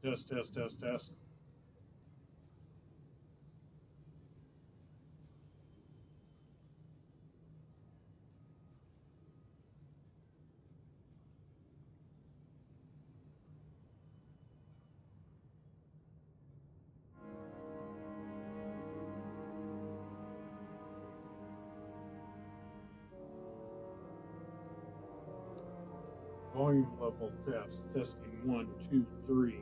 Test, test, test, test. Volume level test. Testing 1, 2, 3.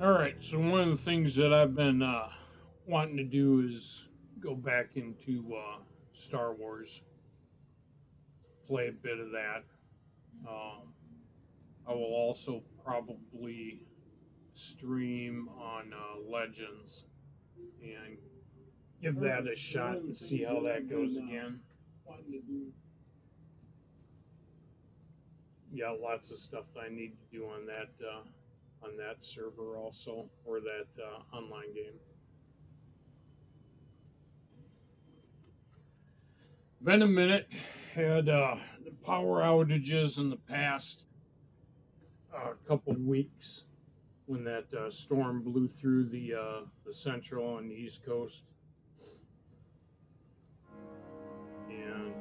Alright, so one of the things that I've been wanting to do is go back into Star Wars, play a bit of that. I will also probably stream on Legends and give that a shot and see how that goes again. Yeah, lots of stuff that I need to do on that server also, or that online game. Been a minute. Had the power outages in the past couple weeks when that storm blew through the central and the east coast, and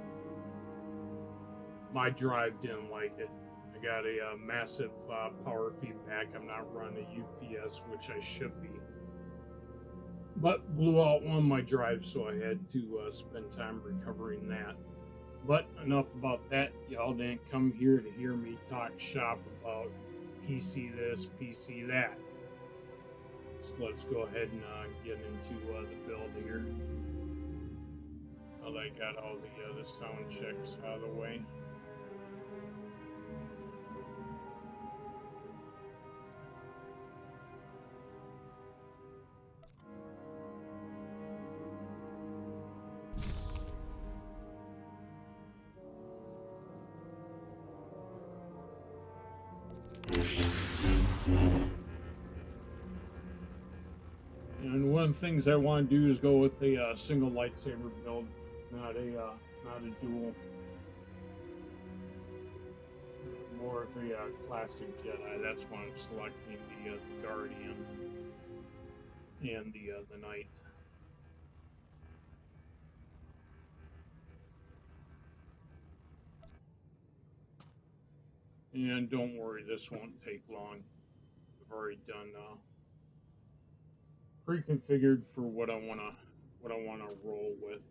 my drive didn't like it. I got a massive power feedback. I'm not running a UPS, which I should be, but blew out one of my drives, so I had to spend time recovering that. But enough about that. Y'all didn't come here to hear me talk shop about PC this, PC that. So let's go ahead and get into the build here. Now that I got all the sound checks out of the way. And one of the things I want to do is go with a single lightsaber build, not a dual. More of a classic Jedi. That's why I'm selecting the Guardian and the Knight. And don't worry, this won't take long. I've already done pre-configured for what I wanna roll with,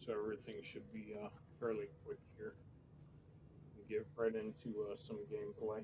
so everything should be fairly quick here. We'll get right into some gameplay.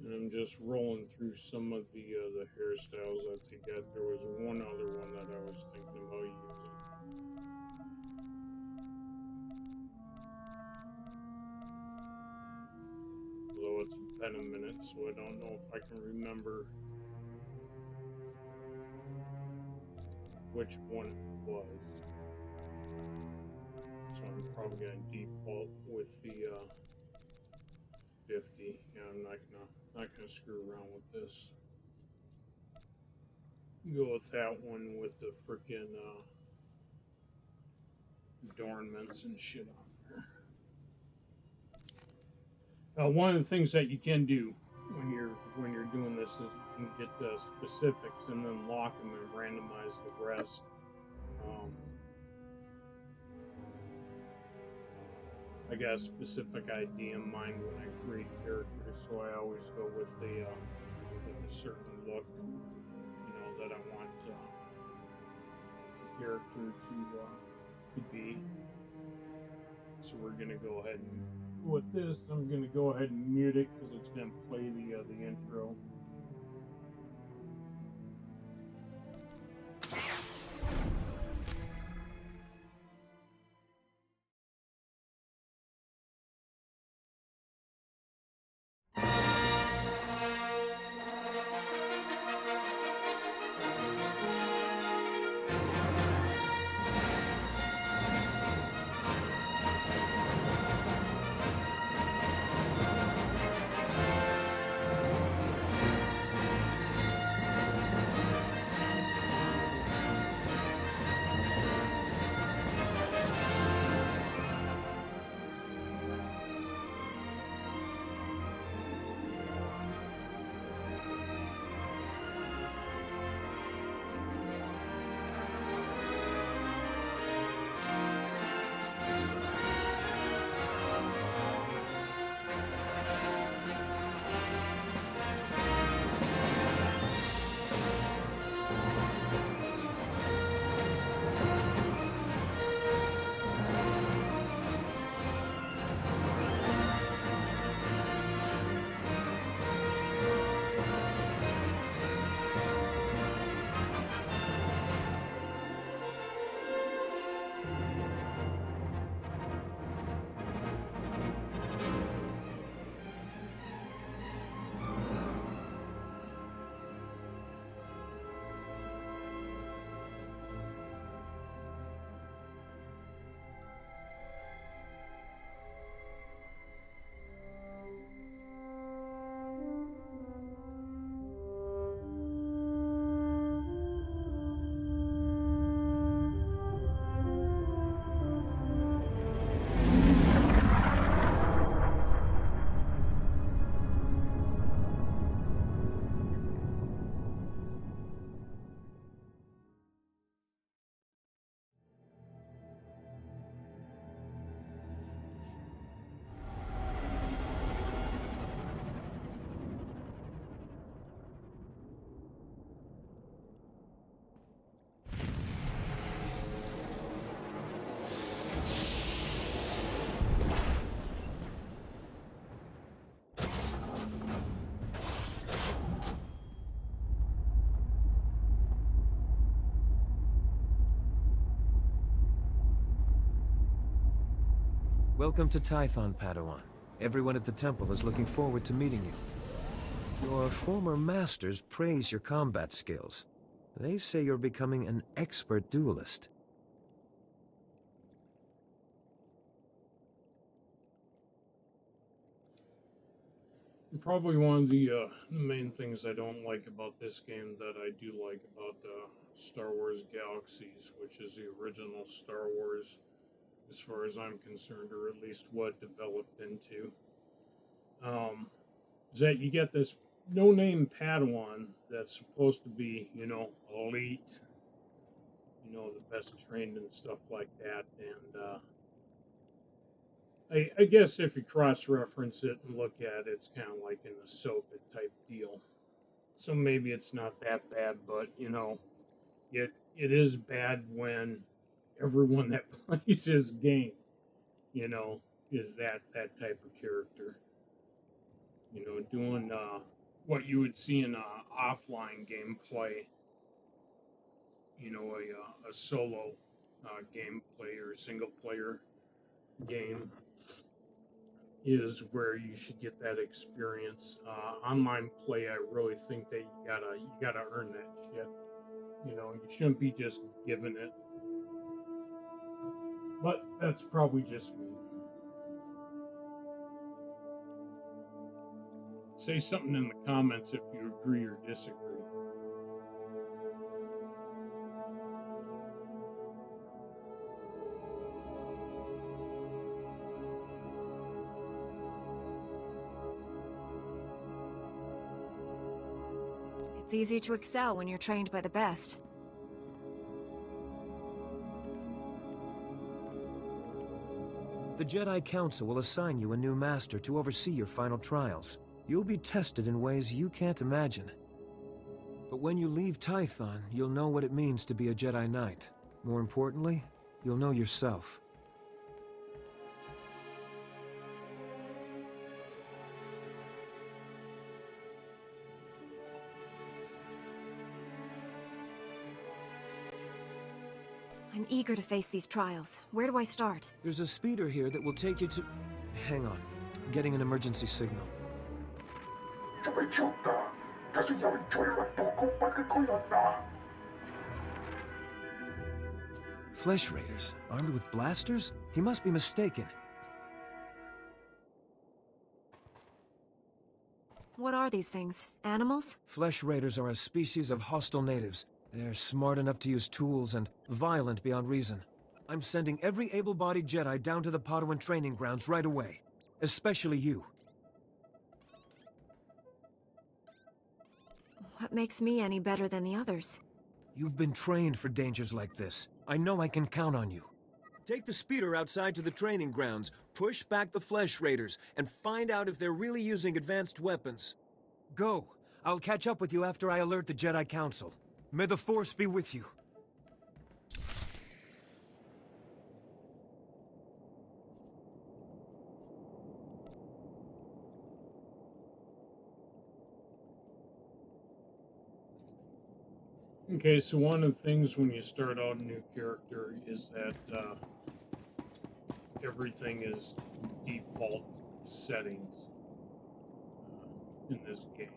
And I'm just rolling through some of the hairstyles that they got. There was one other one that I was thinking about using. Although it's been a minute, so I don't know if I can remember which one it was. So I'm probably going to default with the 50. Yeah, I'm not gonna screw around with this. Go with that one with the frickin' adornments and shit on there. One of the things that you can do when you're doing this is you can get the specifics and then lock them and randomize the rest. I got a specific ID in mind when I create characters, so I always go with a certain look, that I want the character to be. So we're gonna go ahead and with this, I'm gonna go ahead and mute it because it's gonna play the intro. Welcome to Tython, Padawan. Everyone at the temple is looking forward to meeting you. Your former masters praise your combat skills. They say you're becoming an expert duelist. Probably one of the main things I don't like about this game that I do like about Star Wars Galaxies, which is the original Star Wars, as far as I'm concerned, or at least what developed into, is that you get this no-name Padawan that's supposed to be, elite, the best trained and stuff like that, and I guess if you cross-reference it and look at it, it's kind of like an Ahsoka type deal. So maybe it's not that bad, but it is bad when everyone that plays this game, is that type of character. Doing what you would see in offline gameplay, a solo gameplay or a single player game is where you should get that experience. Online play, I really think that you gotta earn that shit. You shouldn't be just given it. But that's probably just me. Say something in the comments if you agree or disagree. It's easy to excel when you're trained by the best. The Jedi Council will assign you a new master to oversee your final trials. You'll be tested in ways you can't imagine. But when you leave Tython, you'll know what it means to be a Jedi Knight. More importantly, you'll know yourself. I'm eager to face these trials. Where do I start? There's a speeder here that will take you to... Hang on. Getting an emergency signal. Flesh Raiders? Armed with blasters? He must be mistaken. What are these things? Animals? Flesh Raiders are a species of hostile natives. They're smart enough to use tools and violent beyond reason. I'm sending every able-bodied Jedi down to the Padawan training grounds right away. Especially you. What makes me any better than the others? You've been trained for dangers like this. I know I can count on you. Take the speeder outside to the training grounds, push back the Flesh Raiders, and find out if they're really using advanced weapons. Go. I'll catch up with you after I alert the Jedi Council. May the Force be with you. Okay, so one of the things when you start out a new character is that everything is default settings in this game.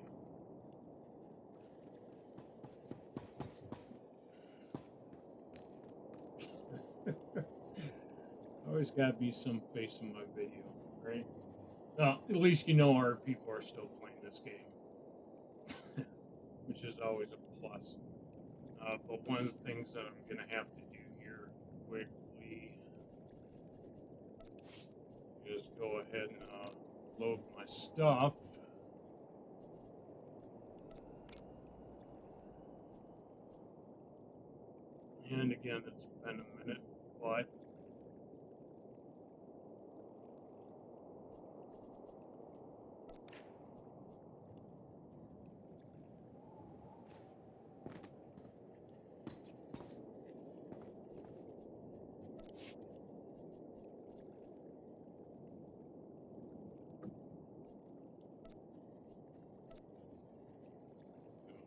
Always gotta be some face in my video, right? Well, at least you know our people are still playing this game, which is always a plus. But one of the things that I'm gonna have to do here quickly is go ahead and load my stuff. And again, it's been a minute, but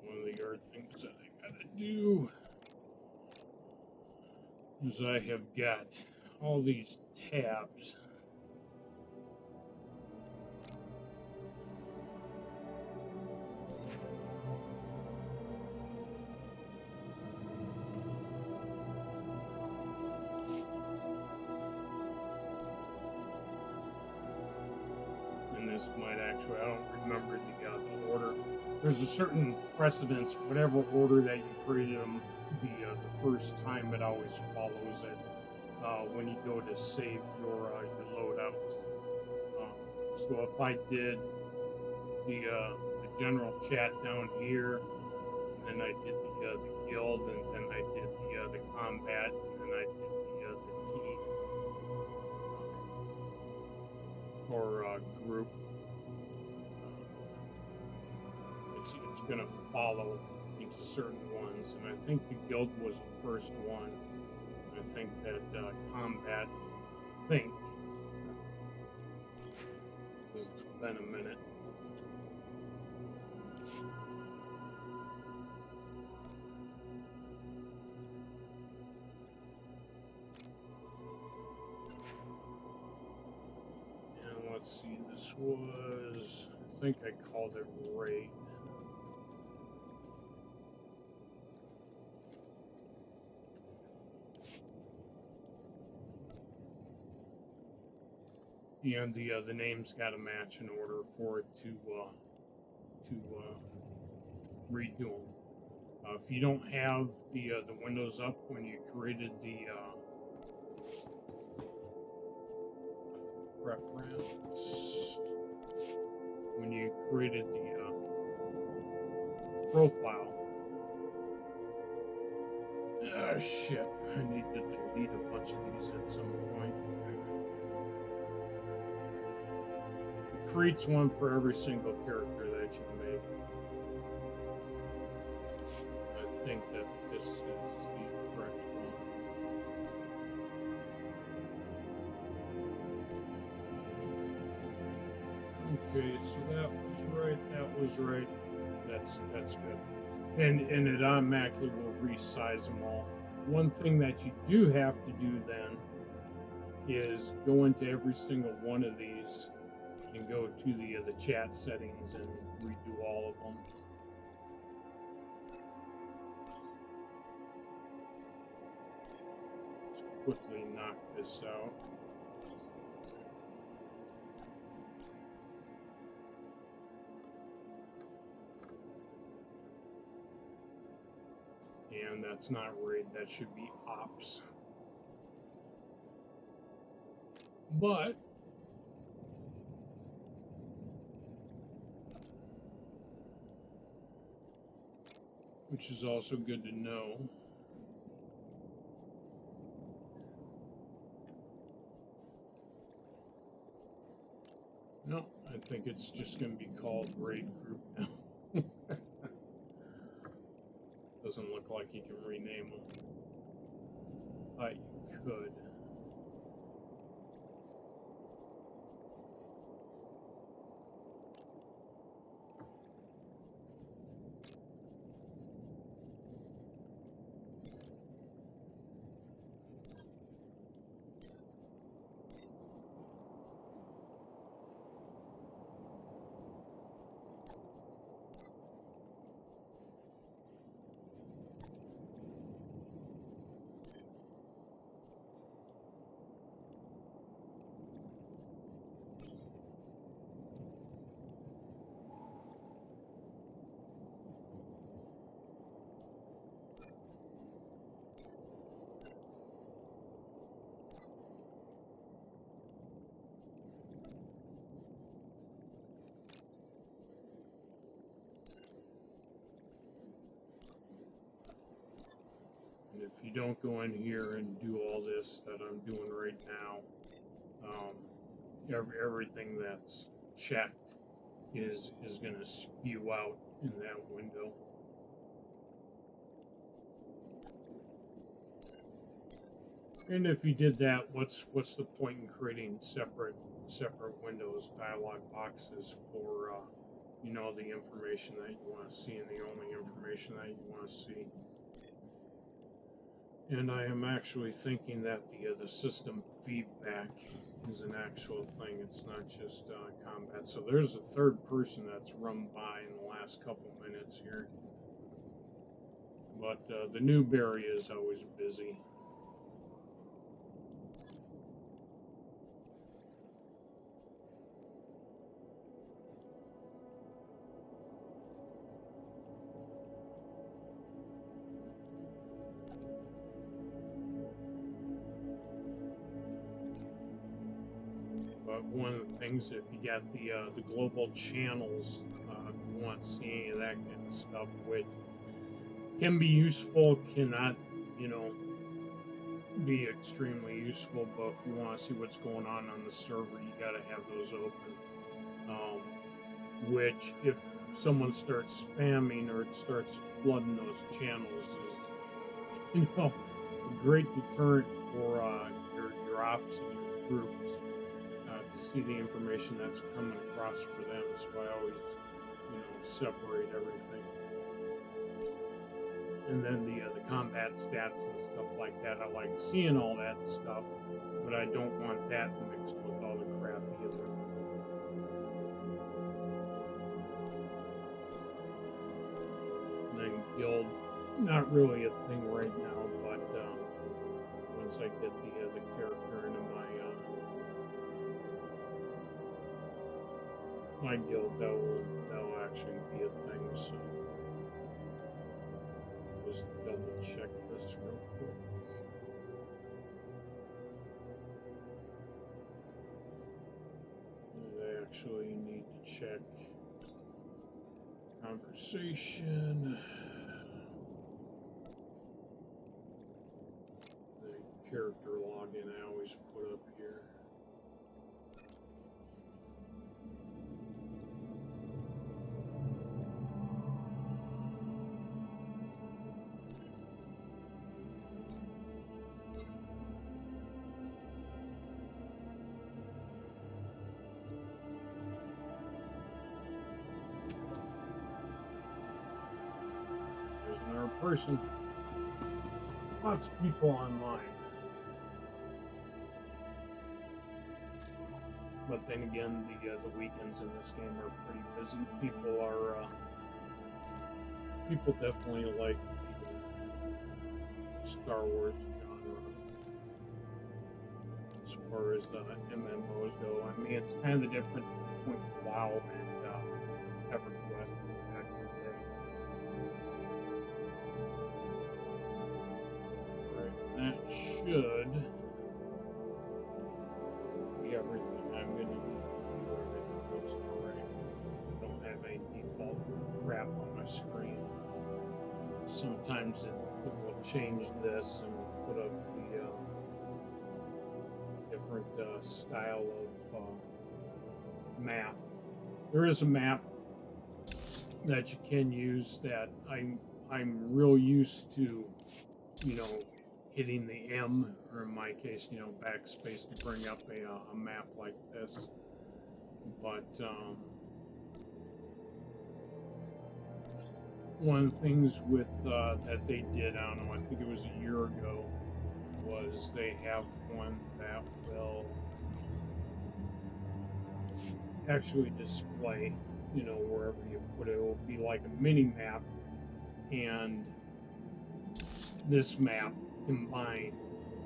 one of the other things that I gotta do is I have got all these tabs. And this might actually, I don't remember the order. There's a certain precedence, whatever order that you created them, the first time it always follows it when you go to save your loadouts. So if I did the general chat down here, and then I did the guild, and then I did the combat, and then I did the team or group. It's going to follow into certain ones, and I think the guild was the first one. I think that combat, because it's been a minute. let's see, this was, I think I called it raid. And the name's got to match in order for it to redo them. If you don't have the windows up when you created the reference, when you created the profile, shit, I need to delete a bunch of these at some point. It creates one for every single character that you make. I think that this is the correct one. Okay, so that was right. That was right. That's good. And it automatically will resize them all. One thing that you do have to do then is go into every single one of these and go to the chat settings and redo all of them. Let's quickly knock this out. And that's not raid, that should be ops. But which is also good to know. No, I think it's just going to be called raid group now. Doesn't look like you can rename them. You could. If you don't go in here and do all this that I'm doing right now, everything that's checked is going to spew out in that window. And if you did that, what's the point in creating separate windows, dialog boxes for you know, the information that you want to see and the only information that you want to see. And I am actually thinking that the system feedback is an actual thing. It's not just combat. So there's a third person that's run by in the last couple minutes here. But the noob area is always busy. But one of the things, if you got the global channels, you want to see any of that kind of stuff, which can be useful, cannot, you know, be extremely useful. But if you want to see what's going on the server, you got to have those open. Which, if someone starts spamming or it starts flooding those channels, is, you know, a great deterrent for your ops and your groups. To see the information that's coming across for them, so I always, you know, separate everything. And then the combat stats and stuff like that, I like seeing all that stuff, but I don't want that mixed with all the crap either. guild. Not really a thing right now, but once I get the character into my guild, that'll actually be a thing. So just double check this real quick. I actually need to check conversation. The character login I always put up here. Person. Lots of people online. But then again, the weekends in this game are pretty busy. People definitely like the Star Wars genre as far as MMOs go. I mean, it's kind of the difference between WoW and EverQuest back in the day. That should be everything I'm going to need to do. Everything looks alright. I don't have any default crap on my screen. Sometimes it will change this and put up the different style of map. There is a map that you can use that I'm real used to, you know, hitting the M, or in my case, you know, backspace to bring up a map like this. But one of the things with that they did, I don't know, I think it was a year ago, was they have one that will actually display, you know, wherever you put it. It will be like a mini map, and this map combined,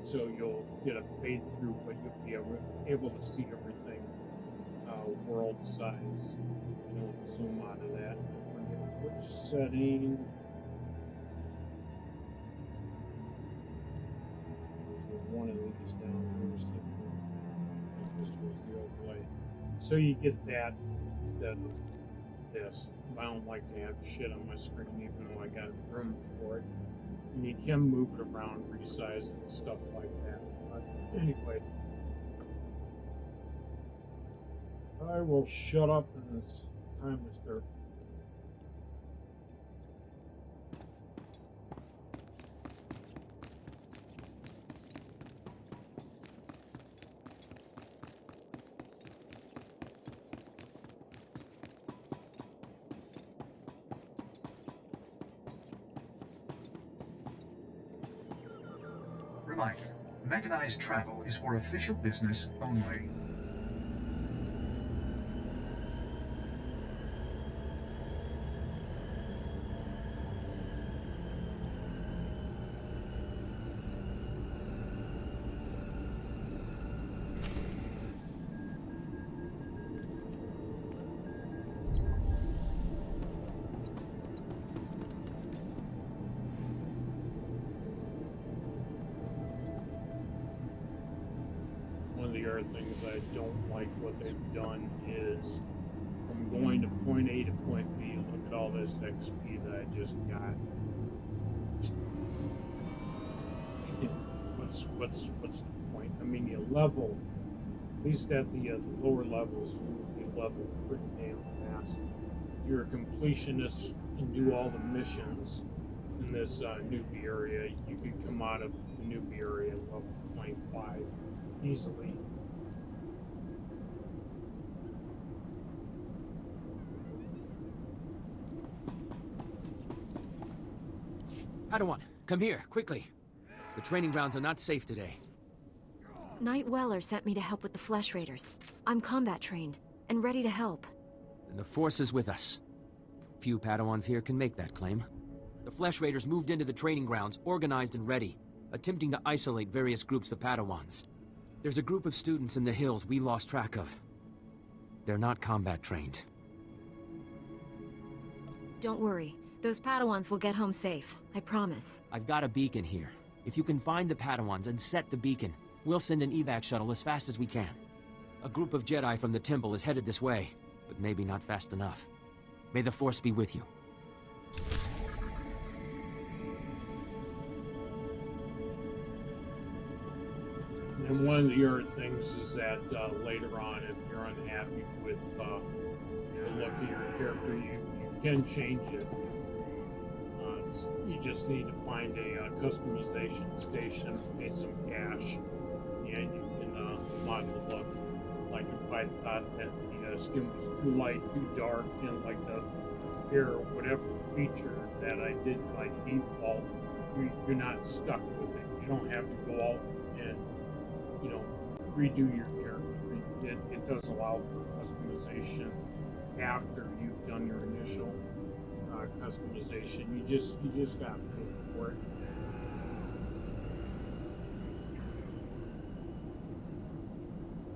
so you'll get a fade through, but you'll be able to see everything world size. You know, zoom out of that. I forget which setting. There's one of these down here. So I think this was the overlay. So you get that instead of this. I don't like to have shit on my screen, even though I got room for it. And you can move it around, resize it, and stuff like that. But anyway, I will shut up, and it's time to start. Reminder, mechanized travel is for official business only. Things I don't like what they've done is from going to point A to point B, look at all this XP that I just got. What's the point? I mean, you level, at least at the lower levels, you level pretty damn fast. You're a completionist and do all the missions in this newbie area. You could come out of the newbie area at level 25 easily. Padawan, come here, quickly. The training grounds are not safe today. Knight Weller sent me to help with the Flesh Raiders. I'm combat trained, and ready to help. And the Force is with us. Few Padawans here can make that claim. The Flesh Raiders moved into the training grounds, organized and ready, attempting to isolate various groups of Padawans. There's a group of students in the hills we lost track of. They're not combat trained. Don't worry. Those Padawans will get home safe. I promise. I've got a beacon here. If you can find the Padawans and set the beacon, we'll send an evac shuttle as fast as we can. A group of Jedi from the temple is headed this way, but maybe not fast enough. May the Force be with you. And one of the other things is that later on, if you're unhappy with the look of your character, you can change it. You just need to find a customization station, pay some cash, and you can mod the look. Like if I thought that the skin was too light, too dark, and like the hair or whatever feature that I did by default, you're not stuck with it. You don't have to go out and redo your character. It does allow for customization after you've done your initial customization. You just got to pay for it.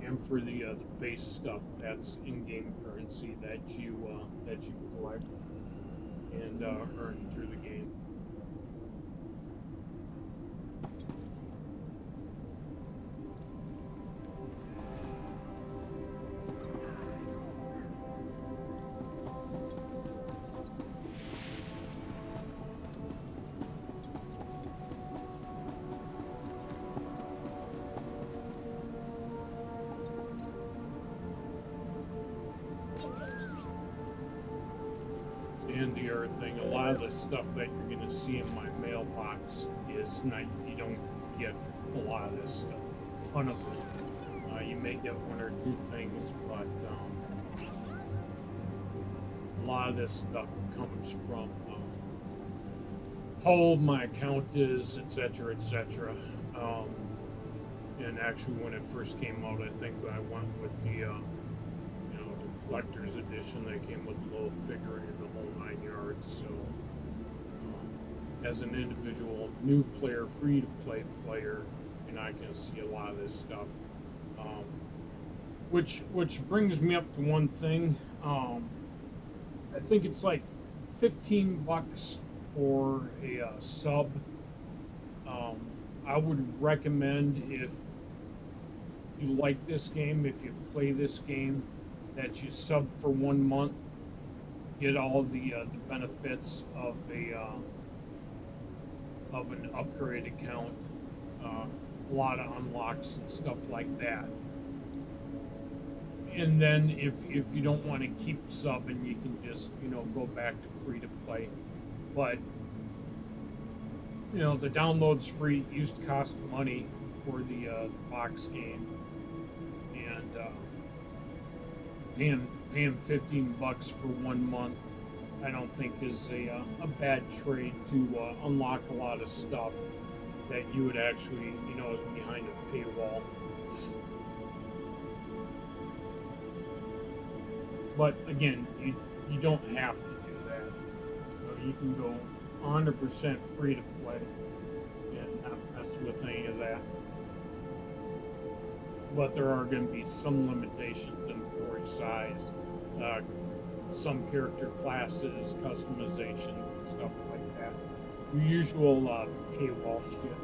And for the base stuff, that's in-game currency that you collect and earn through the game. And the other thing, a lot of the stuff that you're going to see in my mailbox is not, you don't get a lot of this stuff, a ton of it. You may get one or two things, but a lot of this stuff comes from how old my account is, etc., etc. And actually, when it first came out, I think I went with the collector's edition. They came with a little figure in the whole 9 yards. So, as an individual new player, free-to-play player, and I can see a lot of this stuff. Which brings me up to one thing. I think it's like $15 for a sub. I would recommend, if you like this game, if you play this game, that you sub for 1 month, get all the benefits of an upgrade account, a lot of unlocks and stuff like that. And then if you don't want to keep subbing, you can just go back to free to play. But the download's free. It used to cost money for the box game, and paying $15 for 1 month, I don't think is a bad trade to unlock a lot of stuff that you would actually is behind a paywall. But again, you don't have to do that. You can go 100% free to play and not mess with any of that. But there are going to be some limitations in story size, some character classes, customization, and stuff like that. Your usual paywall shit.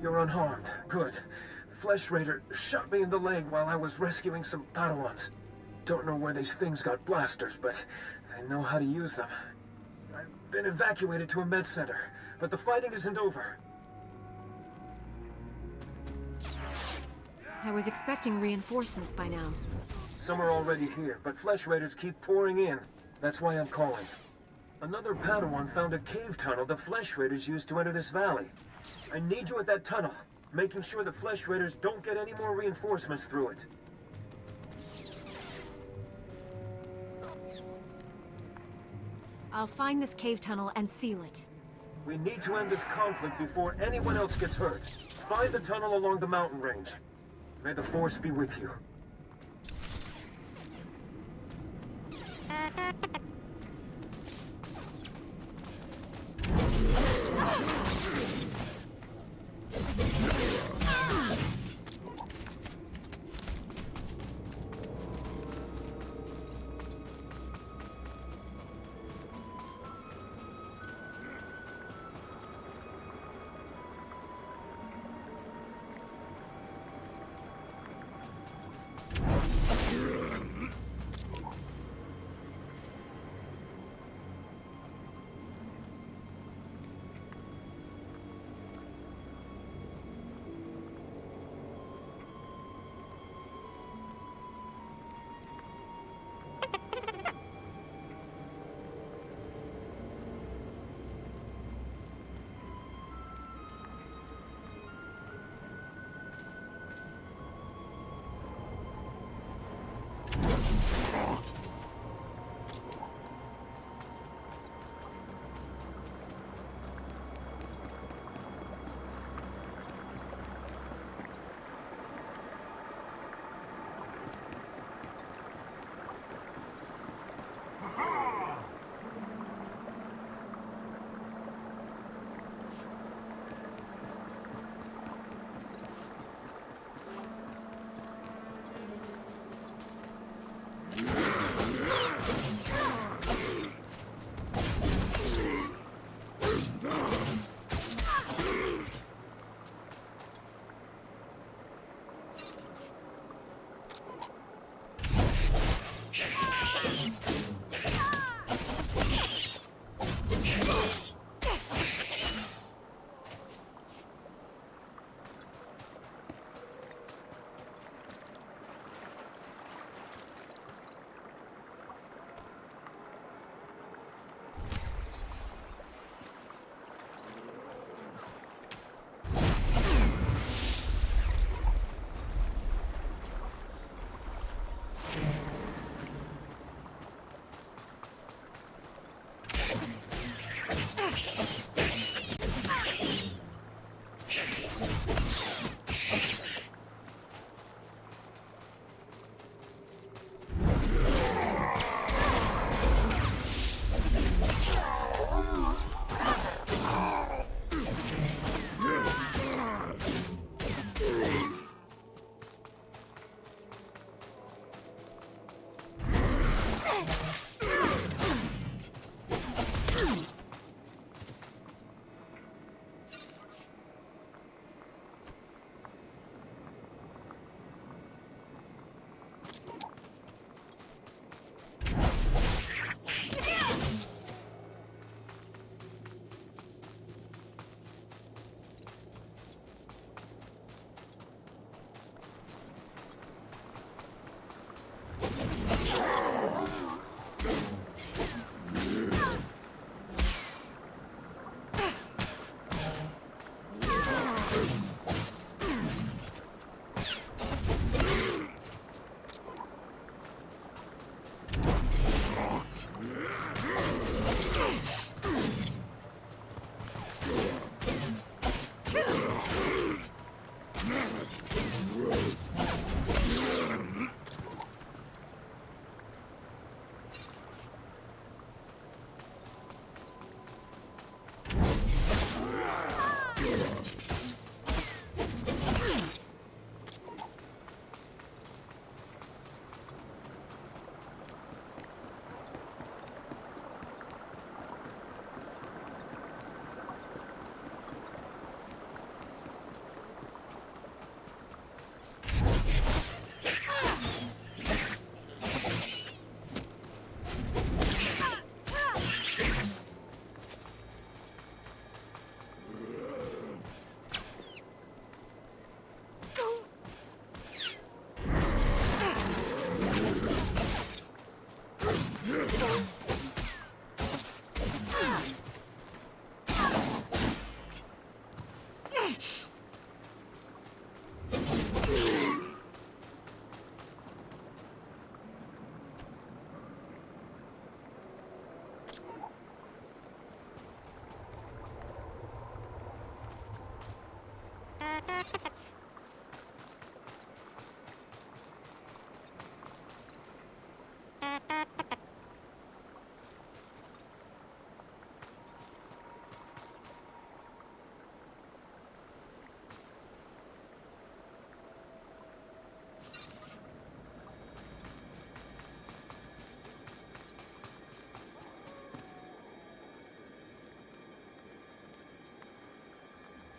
You're unharmed. Good. Flesh Raider shot me in the leg while I was rescuing some Padawans. Don't know where these things got blasters, but I know how to use them. I've been evacuated to a med center, but the fighting isn't over. I was expecting reinforcements by now. Some are already here, but Flesh Raiders keep pouring in. That's why I'm calling. Another Padawan found a cave tunnel the Flesh Raiders used to enter this valley. I need you at that tunnel, making sure the Flesh Raiders don't get any more reinforcements through it. I'll find this cave tunnel and seal it. We need to end this conflict before anyone else gets hurt. Find the tunnel along the mountain range. May the Force be with you.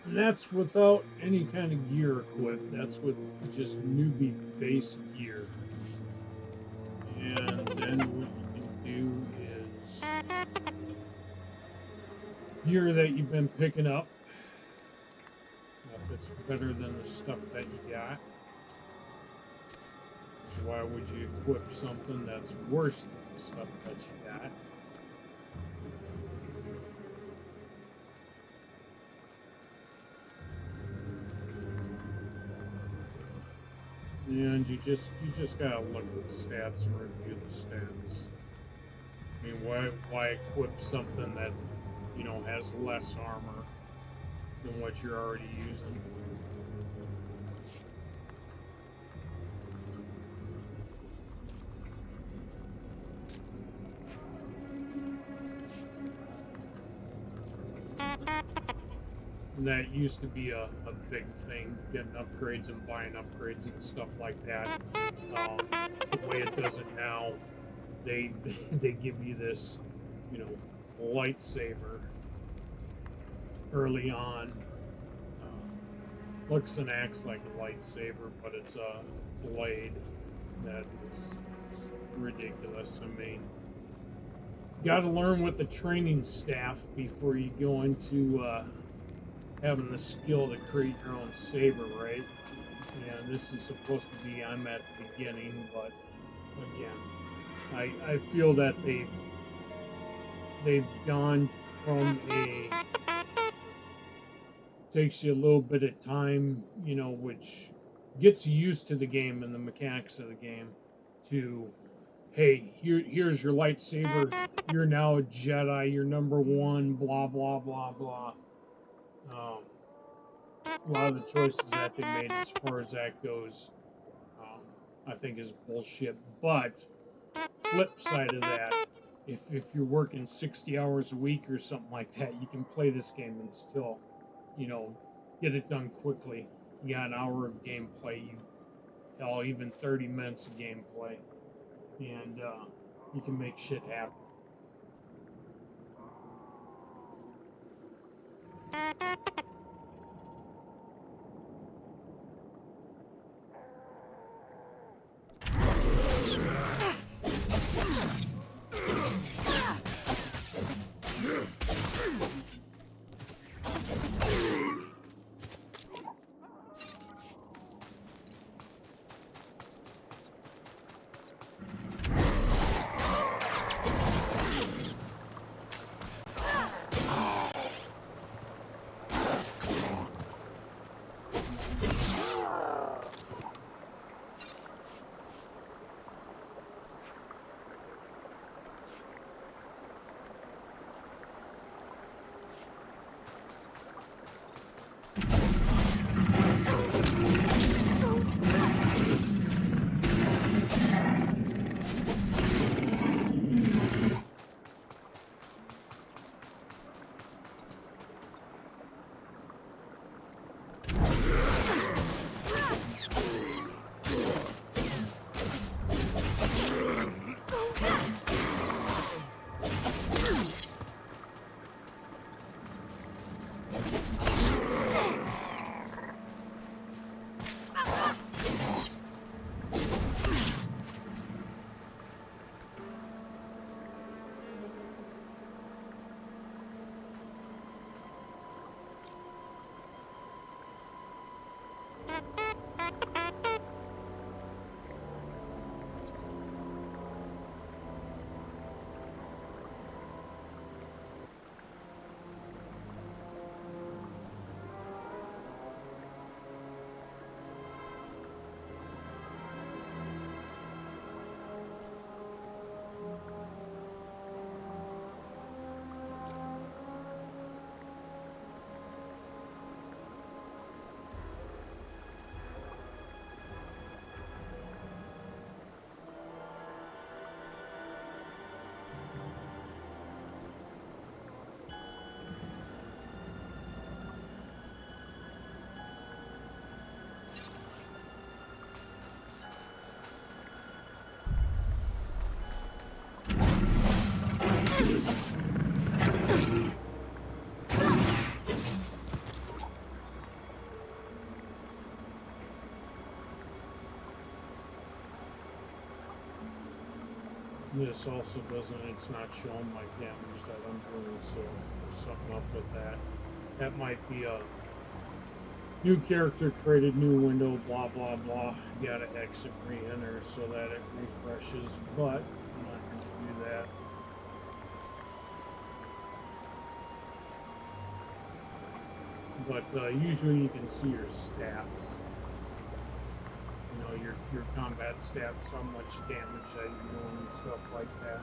And that's without any kind of gear equipped. That's with just newbie base gear. And then what you can do is gear that you've been picking up. If it's better than the stuff that you got. So why would you equip something that's worse than the stuff that you got? And you just gotta look at the stats and review the stats. I mean, why equip something that, you know, has less armor than what you're already using? And that used to be a big thing, getting upgrades and buying upgrades and stuff like that. The way it does it now, they give you this, you know, lightsaber early on. Looks and acts like a lightsaber, but it's a blade that is ridiculous. I mean, you got to learn with the training staff before you go into having the skill to create your own saber, right? And this is supposed to be, I'm at the beginning, but again, I feel that they've gone from a, takes you a little bit of time, you know, which gets you used to the game and the mechanics of the game, to, hey, here's your lightsaber, you're now a Jedi, you're number one, blah, blah, blah, blah. A lot of the choices that they made as far as that goes, I think is bullshit. But flip side of that, if you're working 60 hours a week or something like that, you can play this game and still, you know, get it done quickly. You got an hour of gameplay, even 30 minutes of gameplay, and you can make shit happen. This also doesn't, it's not showing my damage that I'm doing, so there's something up with that. That might be a new character created, new window, blah blah blah. You gotta exit, re-enter so that it refreshes, but I'm not going to do that. But usually you can see your stats. You know, your combat stats, how much damage that you're doing and stuff like that.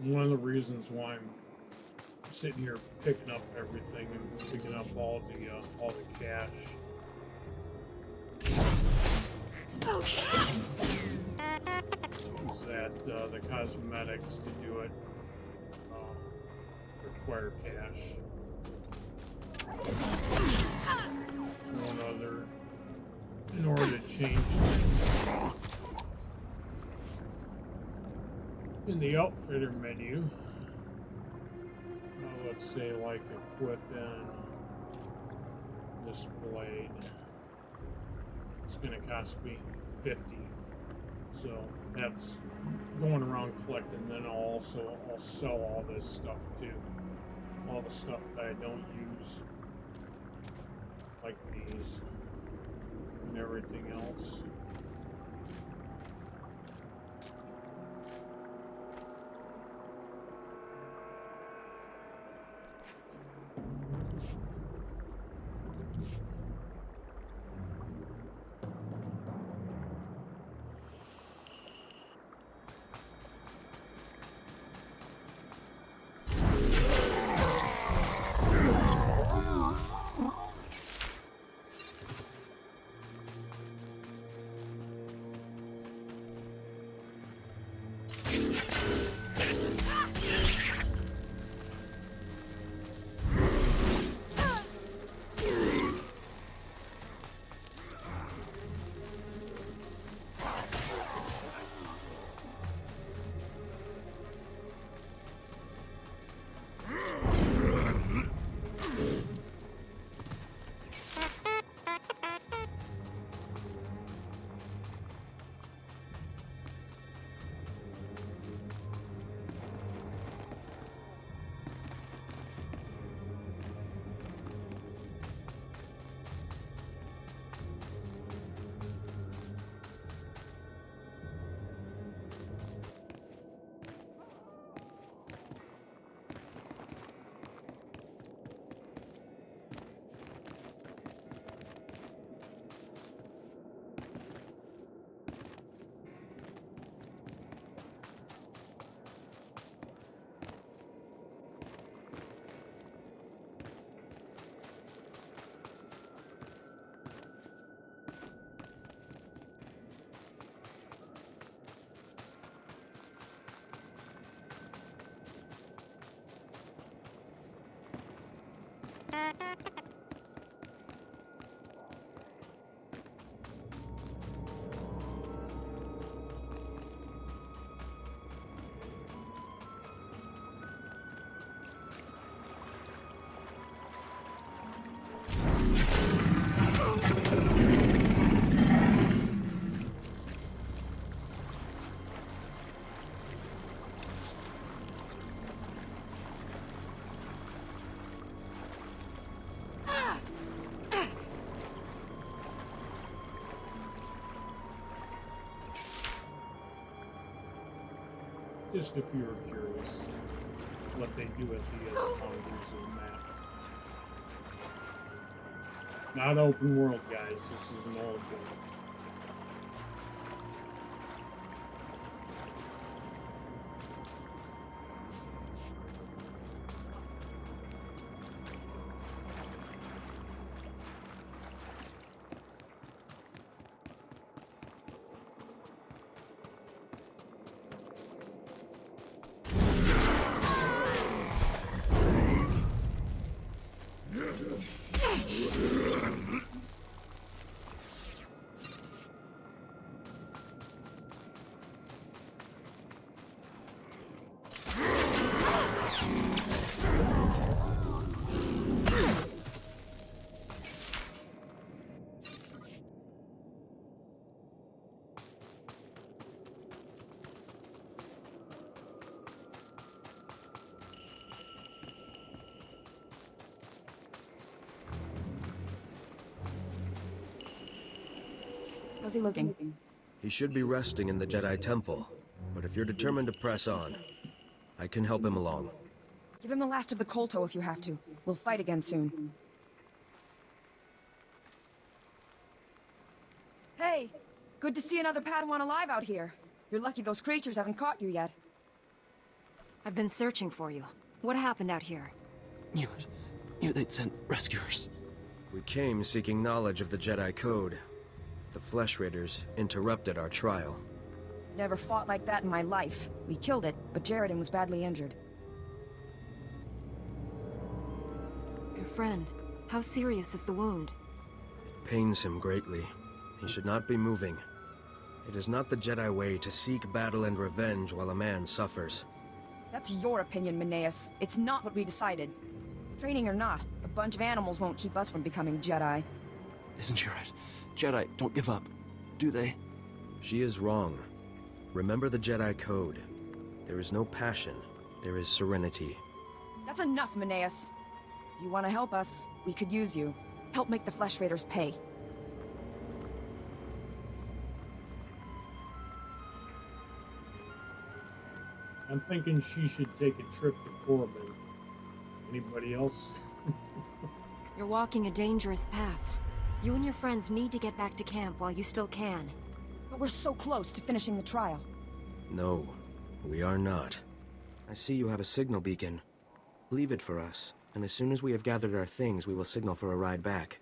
One of the reasons why I'm sitting here picking up everything and picking up all the cash. Is that the cosmetics to do it require cash. So in order to change things in the outfitter menu, let's say like equip in this blade, it's going to cost me 50. So that's going around collecting. Then I'll sell all this stuff too. All the stuff that I don't use, like these and everything else. Just if you were curious what they do at the boundaries of the map. Not open world, guys. This is an old game. How's he looking? He should be resting in the Jedi Temple, but if you're determined to press on, I can help him along. Give him the last of the Kolto if you have to. We'll fight again soon. Hey! Good to see another Padawan alive out here. You're lucky those creatures haven't caught you yet. I've been searching for you. What happened out here? Knew they'd sent rescuers. We came seeking knowledge of the Jedi Code. The Flesh Raiders interrupted our trial. Never fought like that in my life. We killed it, but Jaredin was badly injured. Your friend. How serious is the wound? It pains him greatly. He should not be moving. It is not the Jedi way to seek battle and revenge while a man suffers. That's your opinion, Meneas. It's not what we decided. Training or not, a bunch of animals won't keep us from becoming Jedi. Isn't she right? Jedi don't give up, do they? She is wrong. Remember the Jedi Code. There is no passion. There is serenity. That's enough, Meneas. If you want to help us, we could use you. Help make the Flesh Raiders pay. I'm thinking she should take a trip to Corbin. Anybody else? You're walking a dangerous path. You and your friends need to get back to camp while you still can. But we're so close to finishing the trial. No, we are not. I see you have a signal beacon. Leave it for us, and as soon as we have gathered our things, we will signal for a ride back.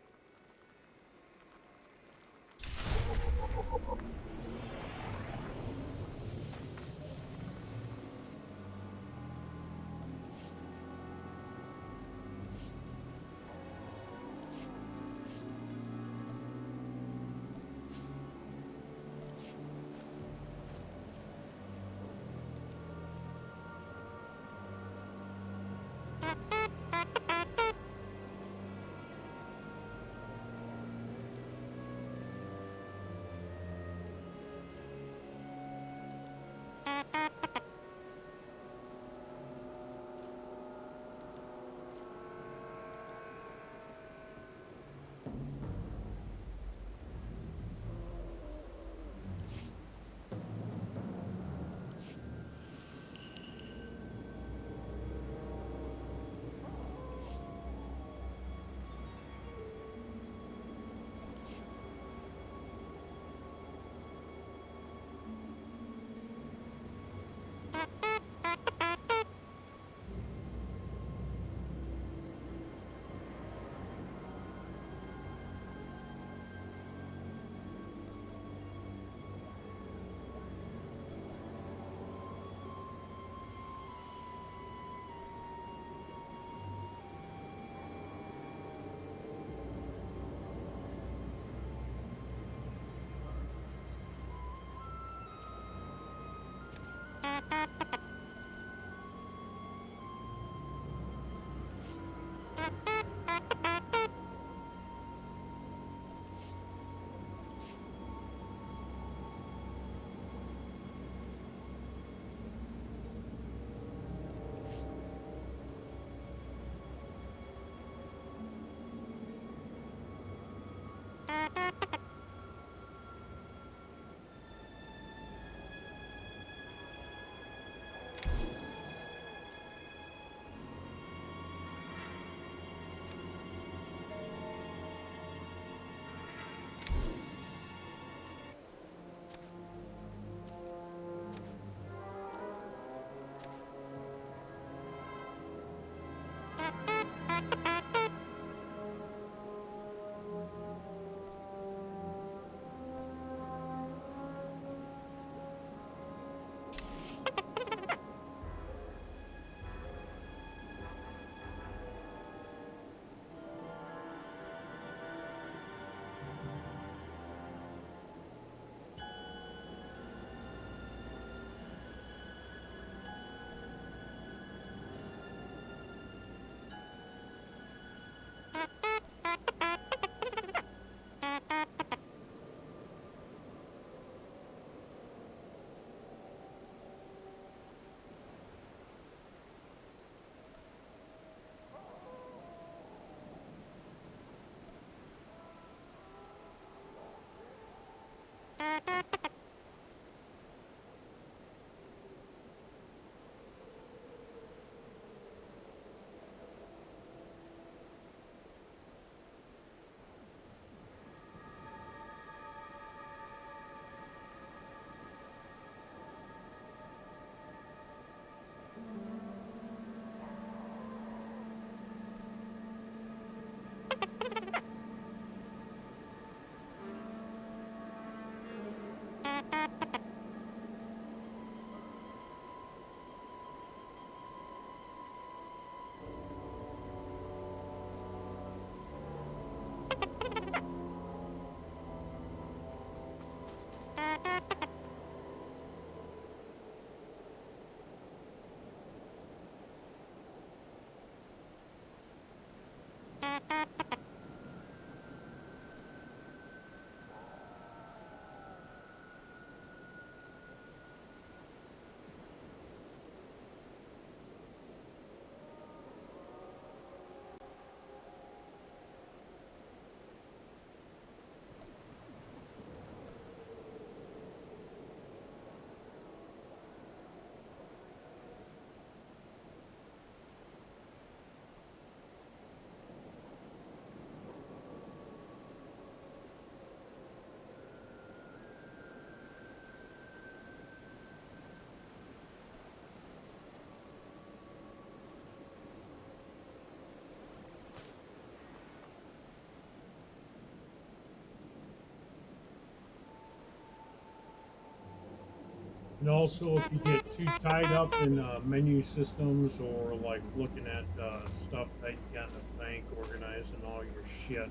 And also, if you get too tied up in menu systems or like looking at stuff that you got in the bank, organizing all your shit,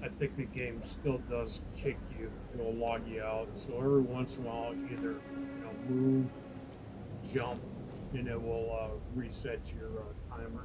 I think the game still does kick you. It'll log you out. So every once in a while, either move, jump, and it will reset your timer.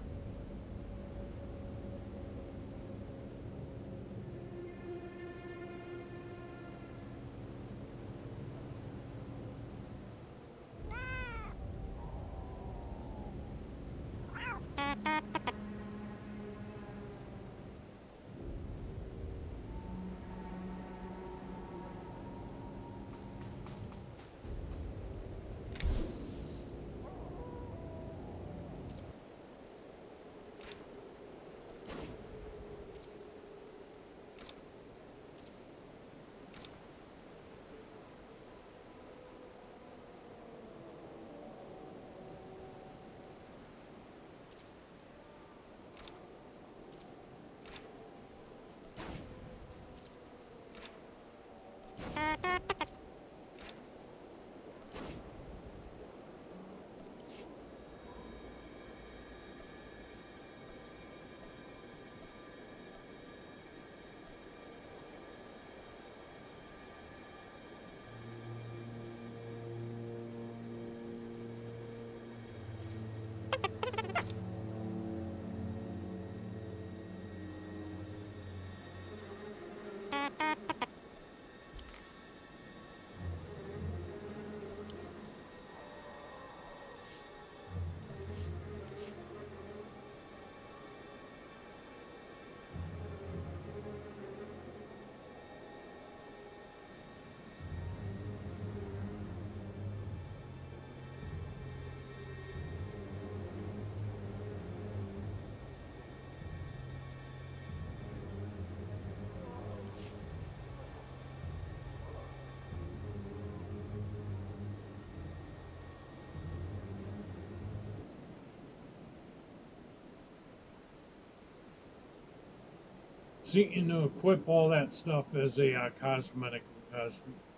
So you can equip all that stuff as a cosmetic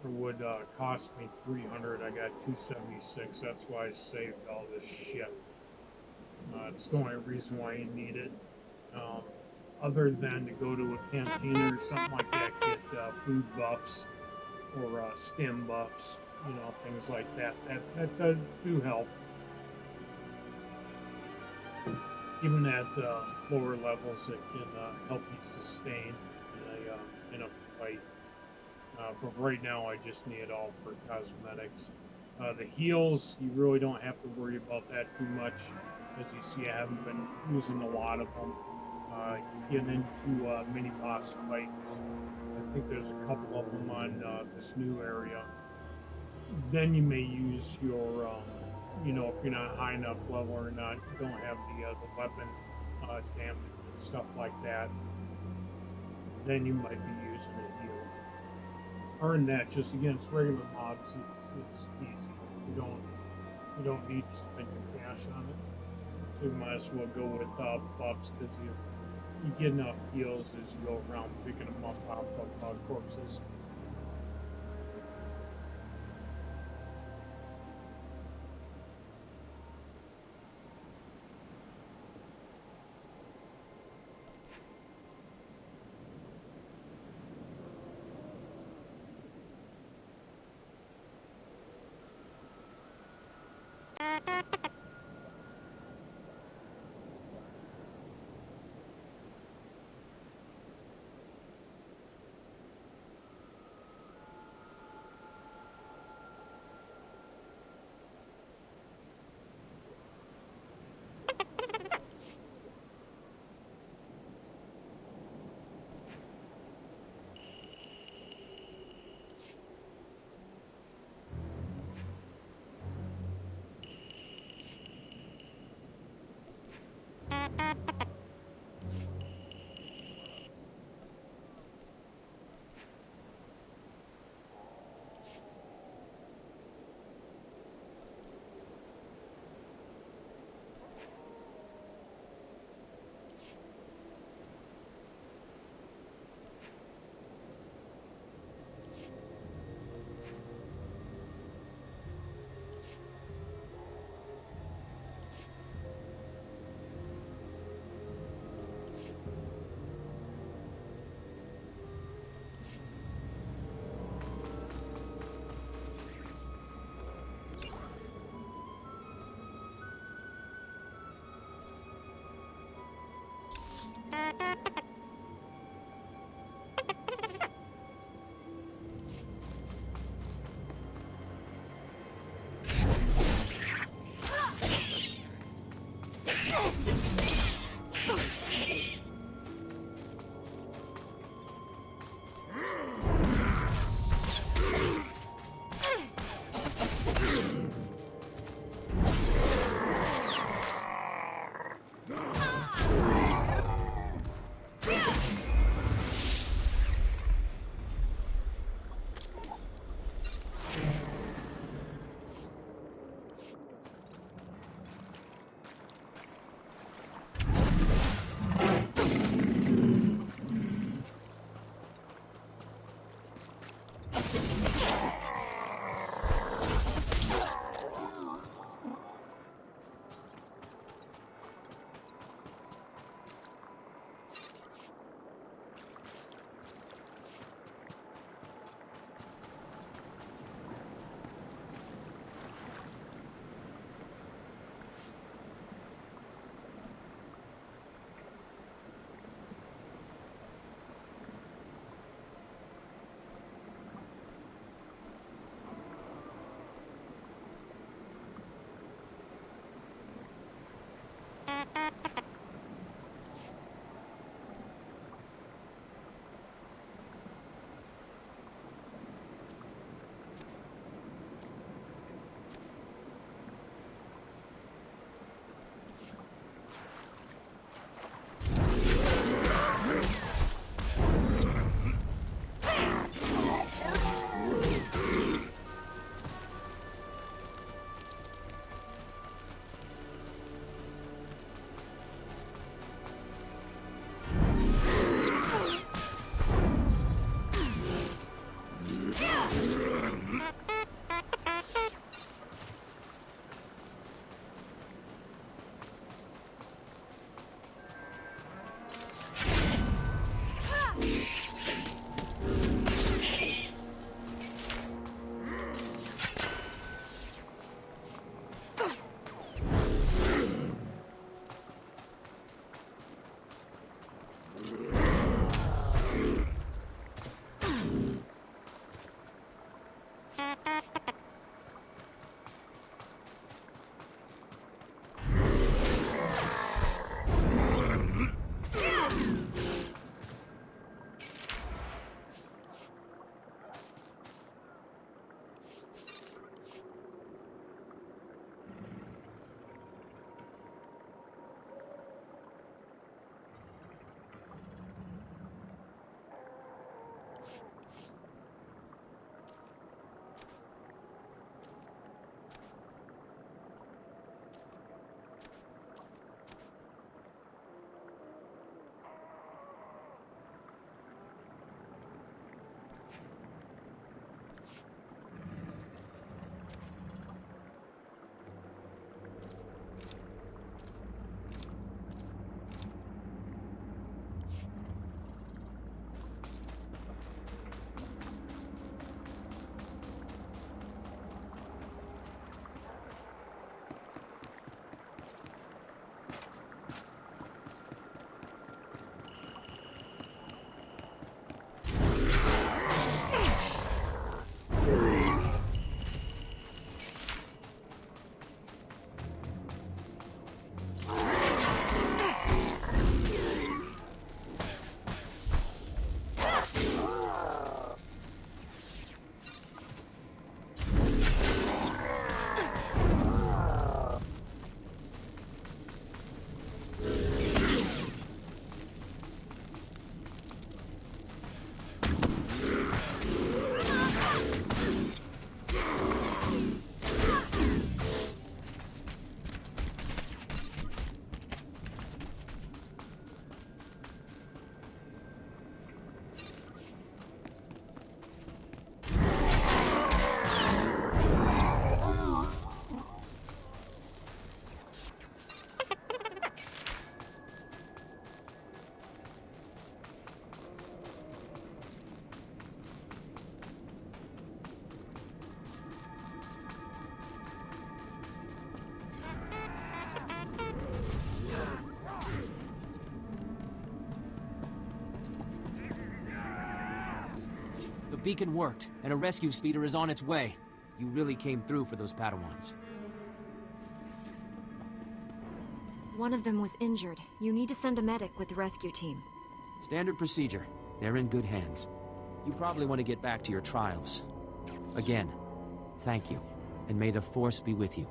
would cost me 300. I got 276. That's why I saved all this shit. It's the only reason why you need it. Other than to go to a canteen or something like that, get food buffs or stim buffs, things like that. That do help. even at lower levels, it can help you sustain in a fight. But right now, I just need it all for cosmetics. The heals, you really don't have to worry about that too much. As you see, I haven't been using a lot of them. Getting into mini boss fights, I think there's a couple of them on this new area. Then you may use your, if you're not high enough level or not, don't have the weapon damage and stuff like that. Then you might be using a heal. Other than that, just against regular mobs, it's easy. You don't need to spend your cash on it. So you might as well go with buffs, because you get enough heals as you go around picking them up off of corpses. The beacon worked, and a rescue speeder is on its way. You really came through for those Padawans. One of them was injured. You need to send a medic with the rescue team. Standard procedure. They're in good hands. You probably want to get back to your trials. Again, thank you, and may the Force be with you.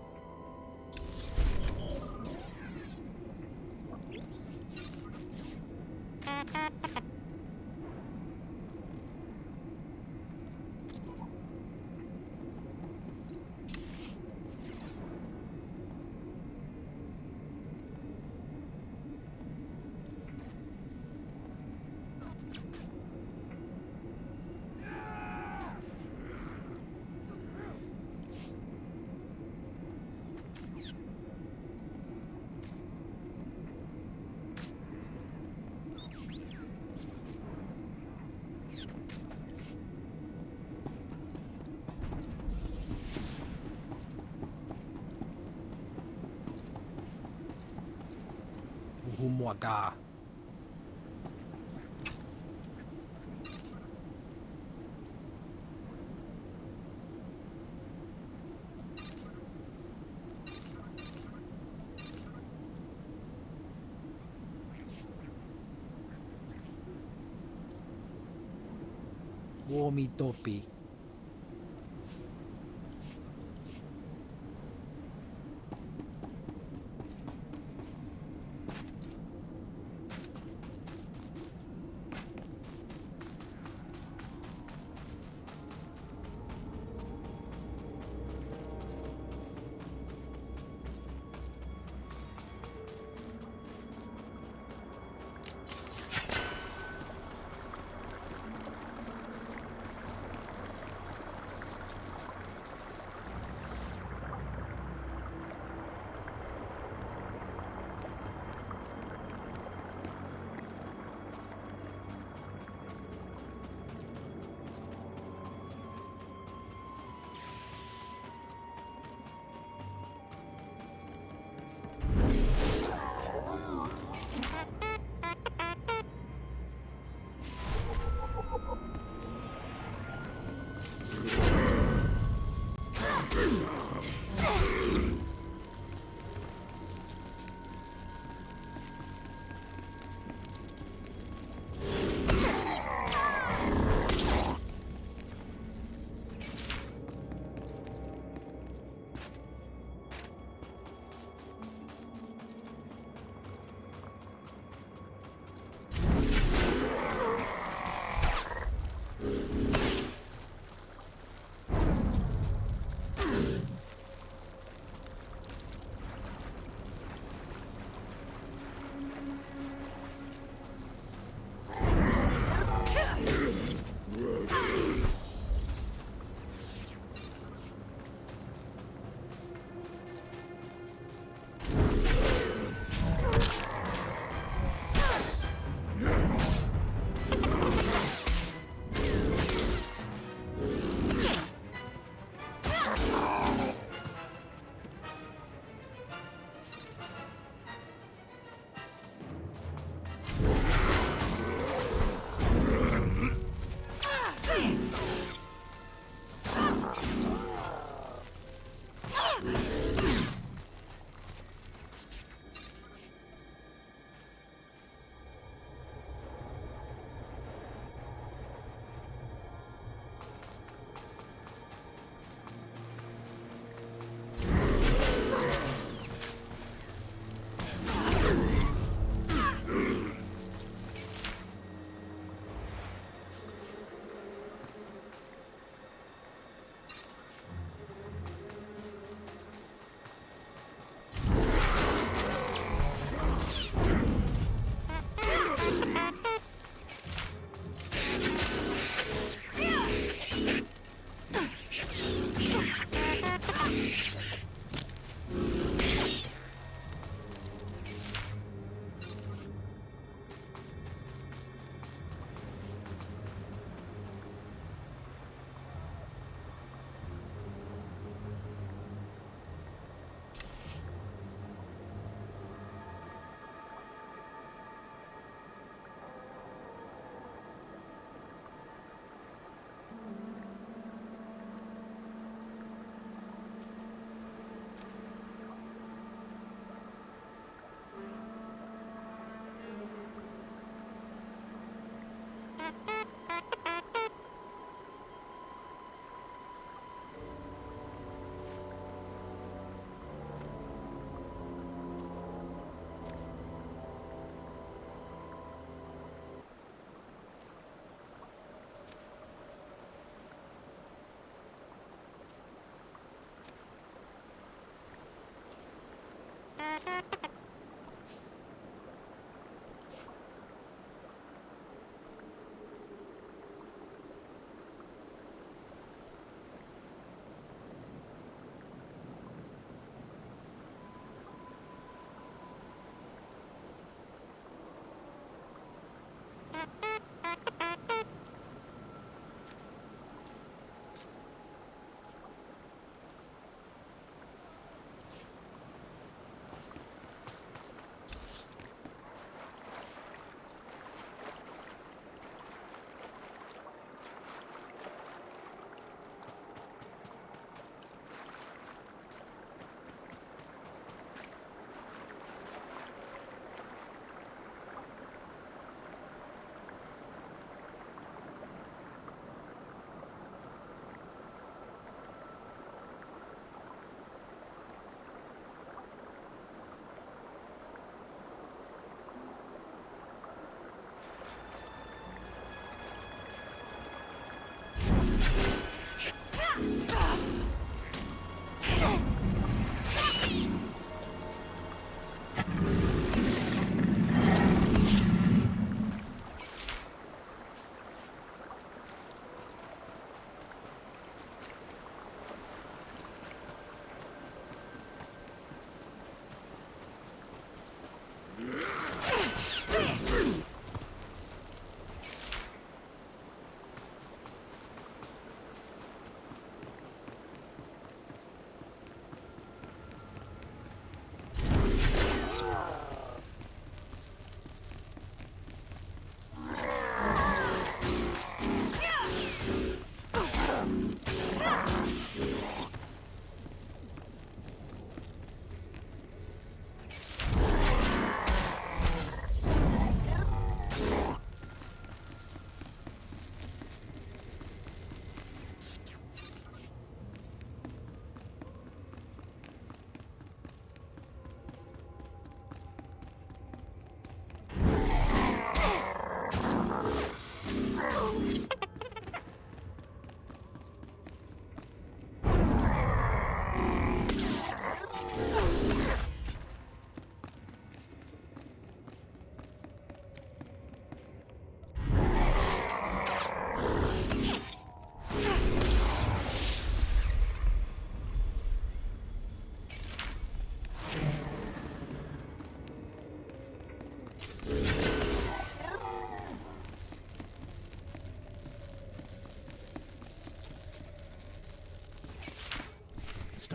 Humwaga. Womi topi.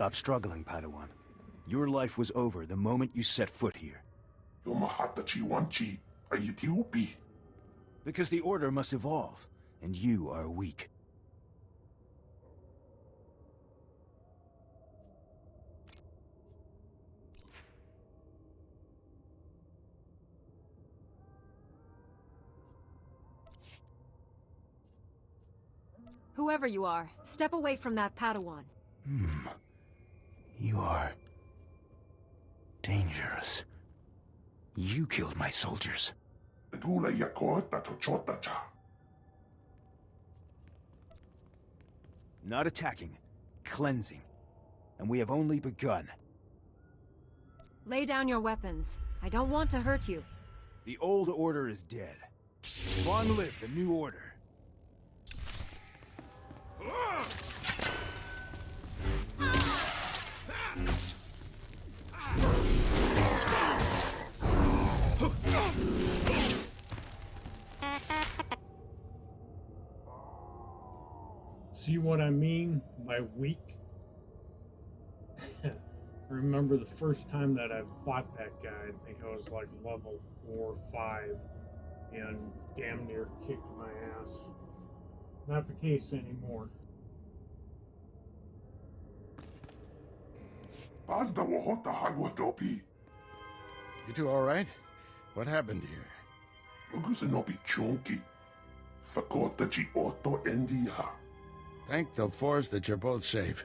Stop struggling, Padawan. Your life was over the moment you set foot here. Because the Order must evolve, and you are weak. Whoever you are, step away from that Padawan. You are... dangerous. You killed my soldiers. Not attacking, cleansing. And we have only begun. Lay down your weapons. I don't want to hurt you. The old order is dead. Long live the new order. See what I mean by weak? I remember the first time that I fought that guy, I think I was like level 4 or 5, and damn near kicked my ass. Not the case anymore. You two all right? What happened here? Thank the Force that you're both safe.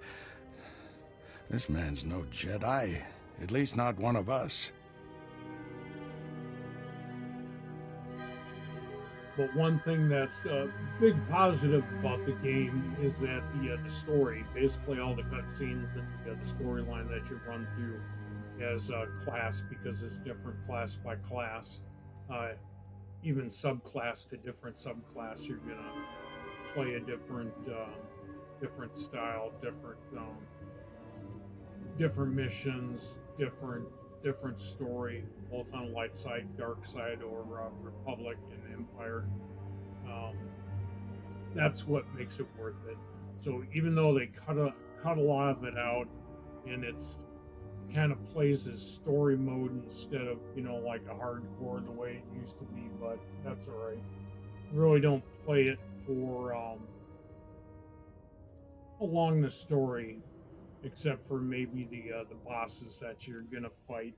This man's no Jedi. At least not one of us. But one thing that's a big positive about the game is that the story, basically all the cutscenes and the storyline that you run through as class, because it's different class by class, even subclass to different subclass, you're gonna play a different different style, different missions, different story, both on light side, dark side, or Republic and Empire. That's what makes it worth it. So even though they cut a lot of it out, and it's kind of plays as story mode instead of, you know, like a hardcore the way it used to be, but that's all right. Really don't play it for along the story, except for maybe the bosses that you're gonna fight.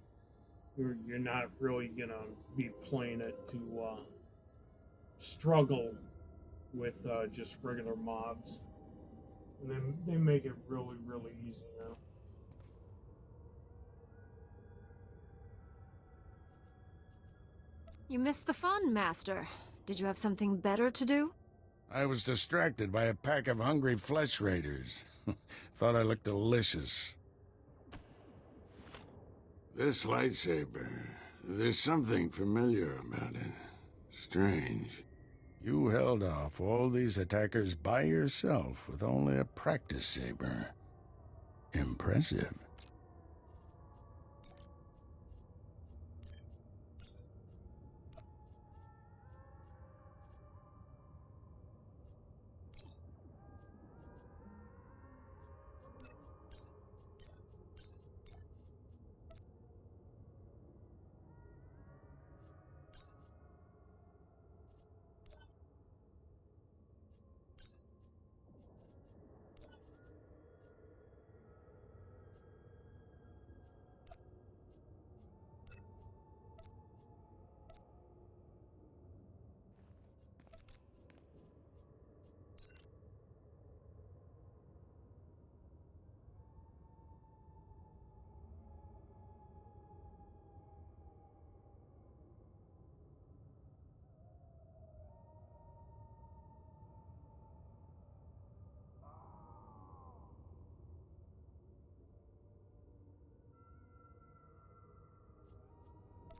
You're not really gonna be playing it to struggle with just regular mobs. And then they make it really, really easy now. You missed the fun, Master. Did you have something better to do? I was distracted by a pack of hungry flesh raiders. Thought I looked delicious. This lightsaber, there's something familiar about it. Strange. You held off all these attackers by yourself with only a practice saber. Impressive.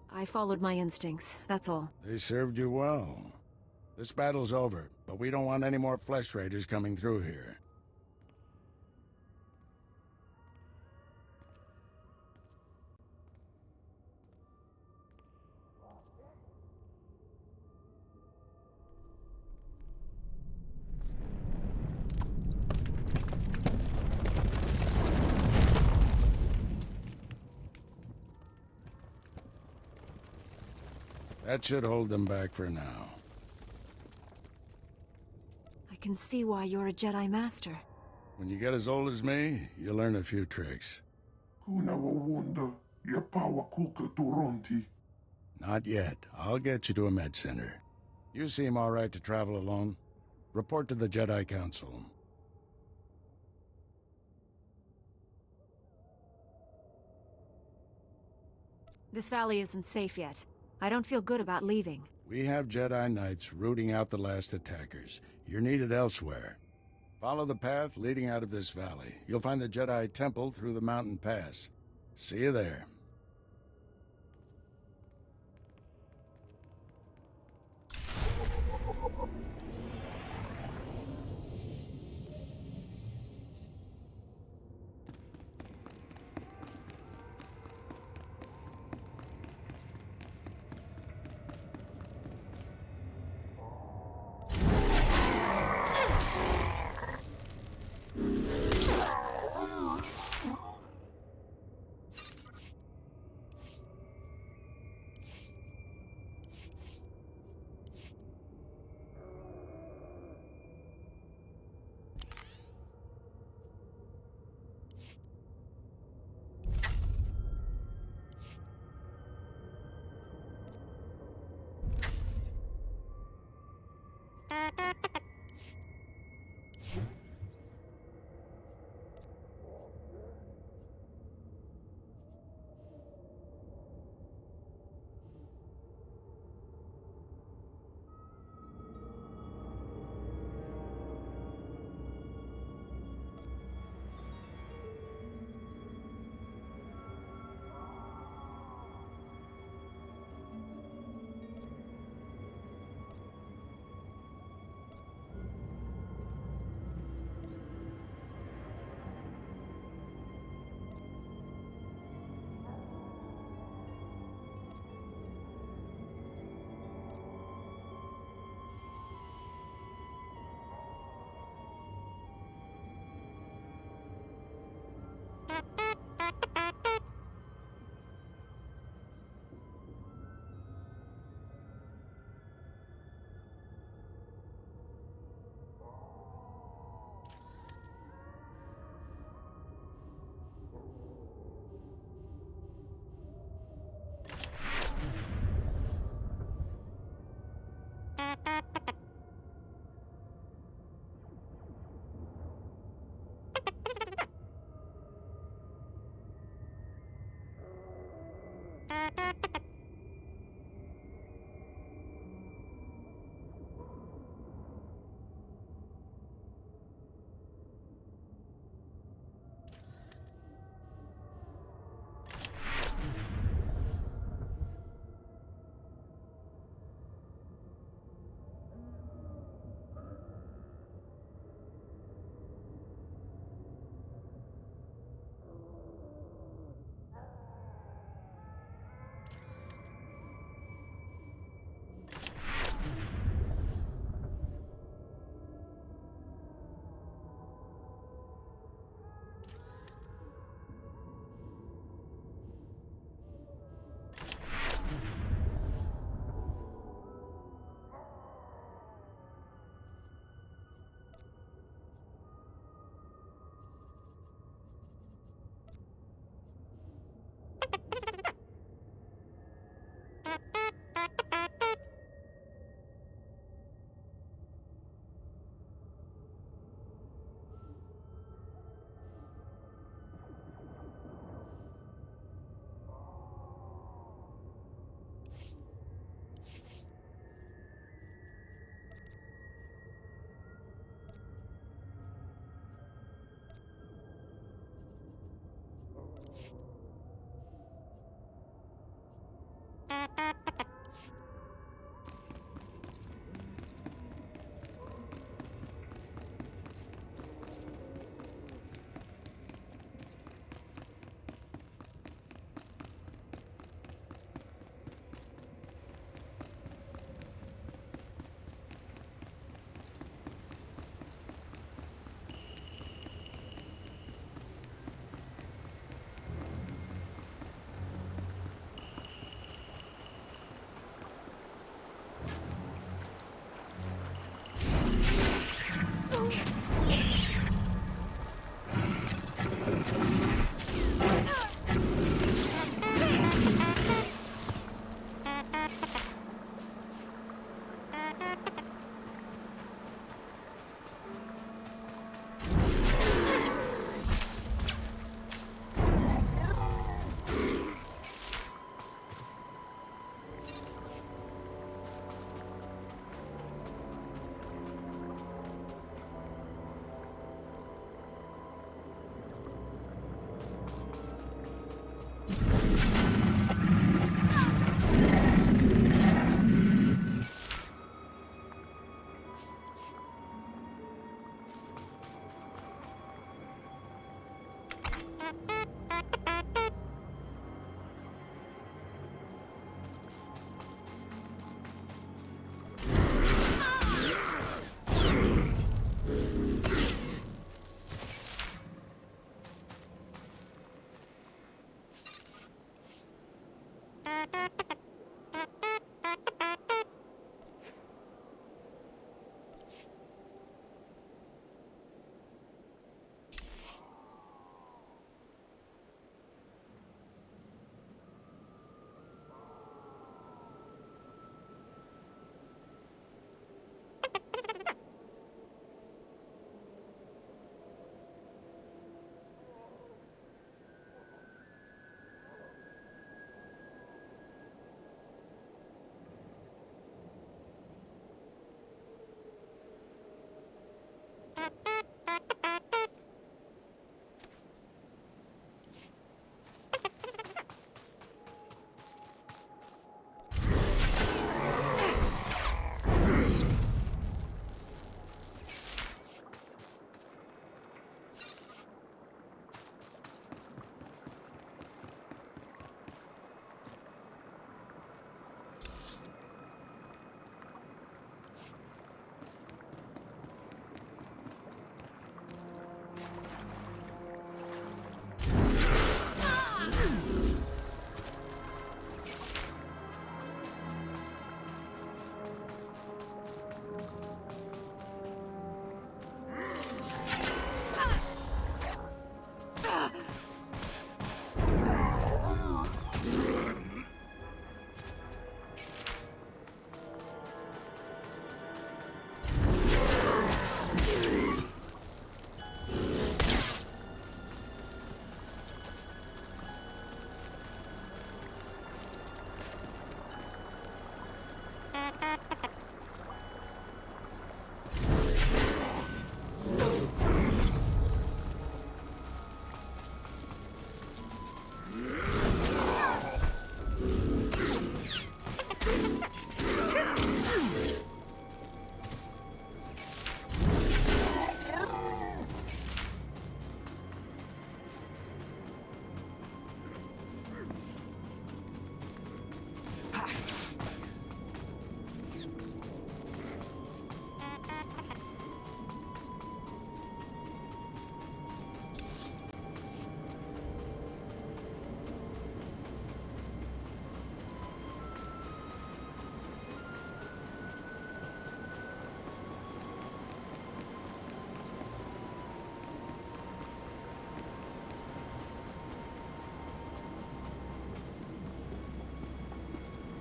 I followed my instincts, that's all. They served you well. This battle's over, but we don't want any more flesh raiders coming through here. That should hold them back for now. I can see why you're a Jedi Master. When you get as old as me, you learn a few tricks. Not yet. I'll get you to a med center. You seem all right to travel alone. Report to the Jedi Council. This valley isn't safe yet. I don't feel good about leaving. We have Jedi Knights rooting out the last attackers. You're needed elsewhere. Follow the path leading out of this valley. You'll find the Jedi Temple through the mountain pass. See you there.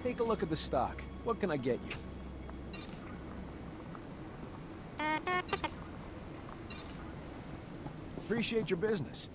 Take a look at the stock. What can I get you? Appreciate your business.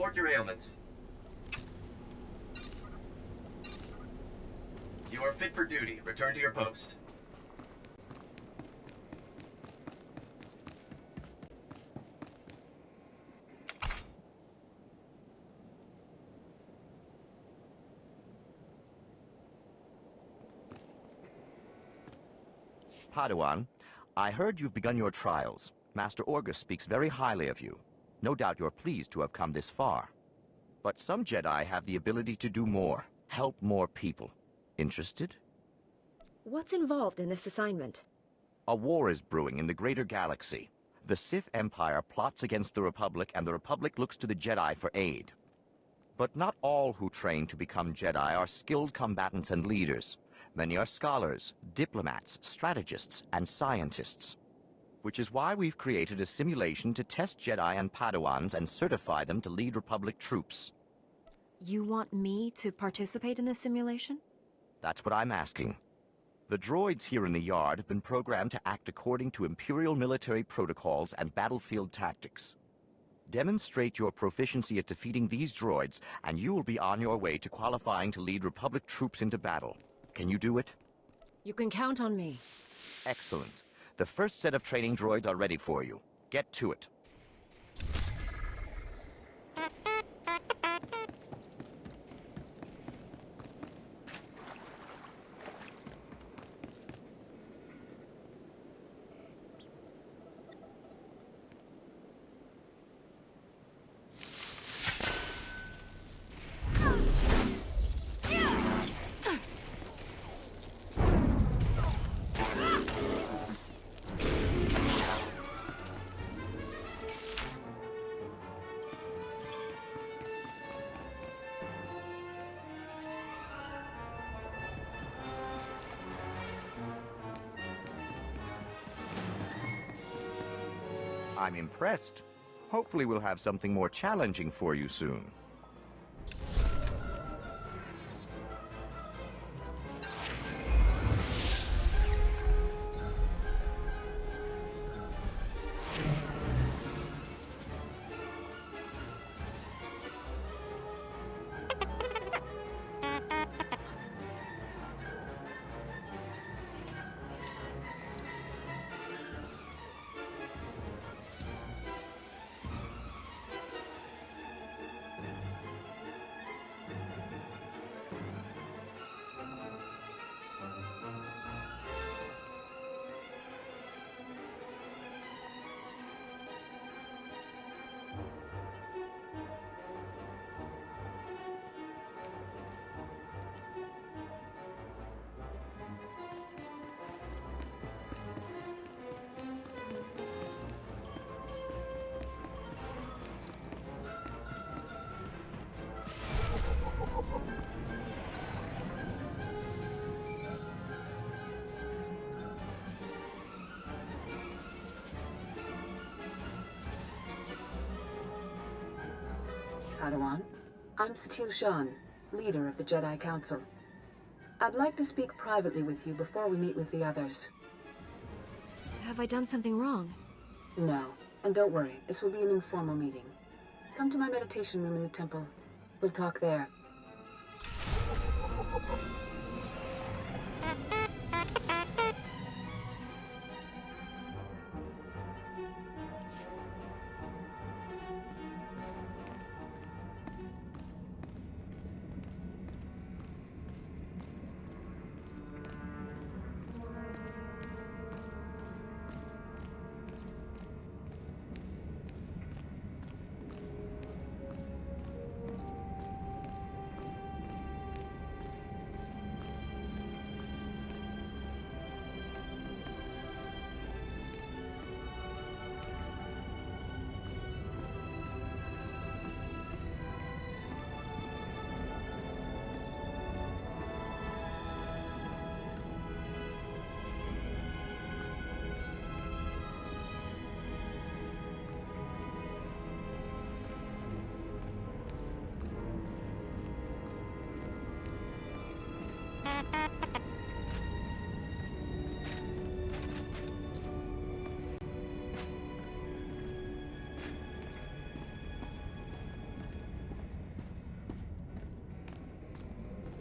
report your ailments. You are fit for duty. Return to your post. Padawan, I heard you've begun your trials. Master Orgus speaks very highly of you. No doubt you're pleased to have come this far. But some Jedi have the ability to do more, help more people. Interested? What's involved in this assignment? A war is brewing in the greater galaxy. The Sith Empire plots against the Republic, and the Republic looks to the Jedi for aid. But not all who train to become Jedi are skilled combatants and leaders. Many are scholars, diplomats, strategists, and scientists. Which is why we've created a simulation to test Jedi and Padawans and certify them to lead Republic troops. You want me to participate in this simulation? That's what I'm asking. The droids here in the yard have been programmed to act according to Imperial military protocols and battlefield tactics. Demonstrate your proficiency at defeating these droids, and you will be on your way to qualifying to lead Republic troops into battle. Can you do it? You can count on me. Excellent. The first set of training droids are ready for you. Get to it. I'm impressed. Hopefully we'll have something more challenging for you soon. Padawan, I'm Satil Shan, leader of the Jedi Council. I'd like to speak privately with you before we meet with the others. Have I done something wrong? No, and don't worry, this will be an informal meeting. Come to my meditation room in the temple. We'll talk there.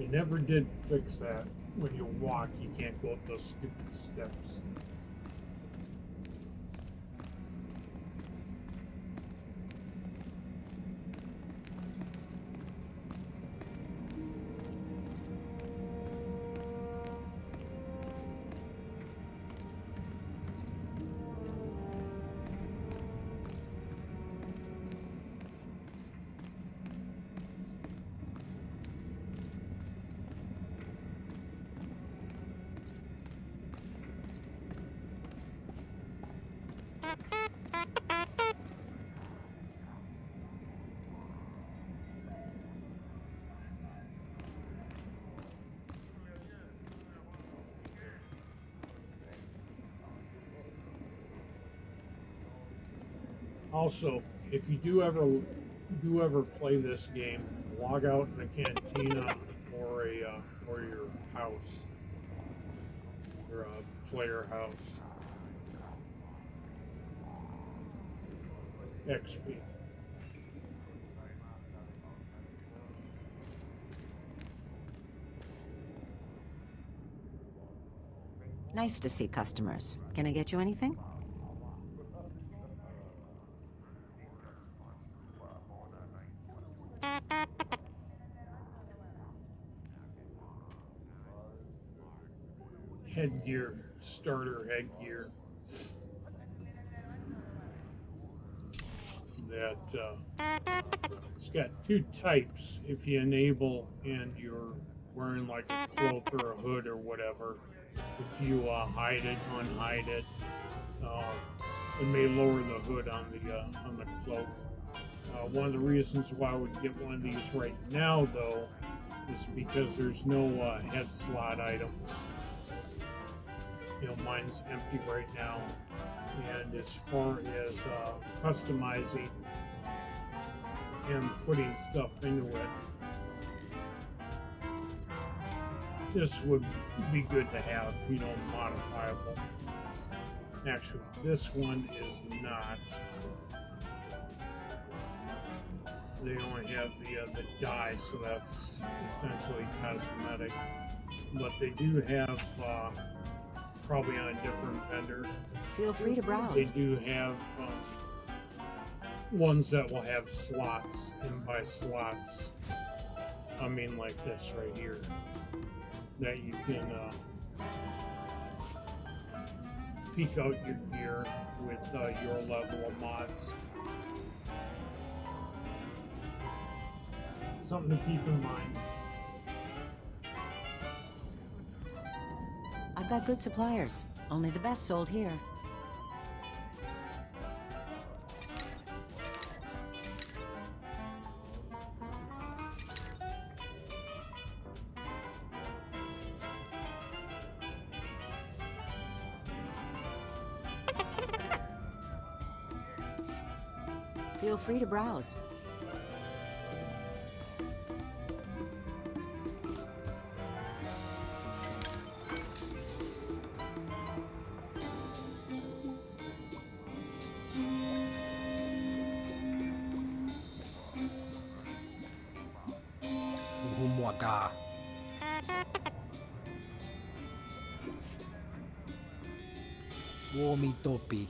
They never did fix that. When you walk, you can't go up those stupid steps. Also, if you do ever play this game, log out in a cantina or your house, or a player house. XP. Nice to see customers. Can I get you anything? Headgear, starter headgear. That it's got two types. If you enable and you're wearing like a cloak or a hood or whatever, if you hide it, unhide it, it may lower the hood on the cloak. One of the reasons why I would get one of these right now, though, is because there's no head slot items. You know, mine's empty right now. And as far as customizing and putting stuff into it, this would be good to have, you know, modifiable. Actually, this one is not. They only have the dye, so that's essentially cosmetic. But they do have, probably on a different vendor. Feel free to browse. They do have ones that will have slots, and by slots, I mean like this right here, that you can peek out your gear with your level of mods. Something to keep in mind. I've got good suppliers. Only the best sold here. Feel free to browse. Womi topi.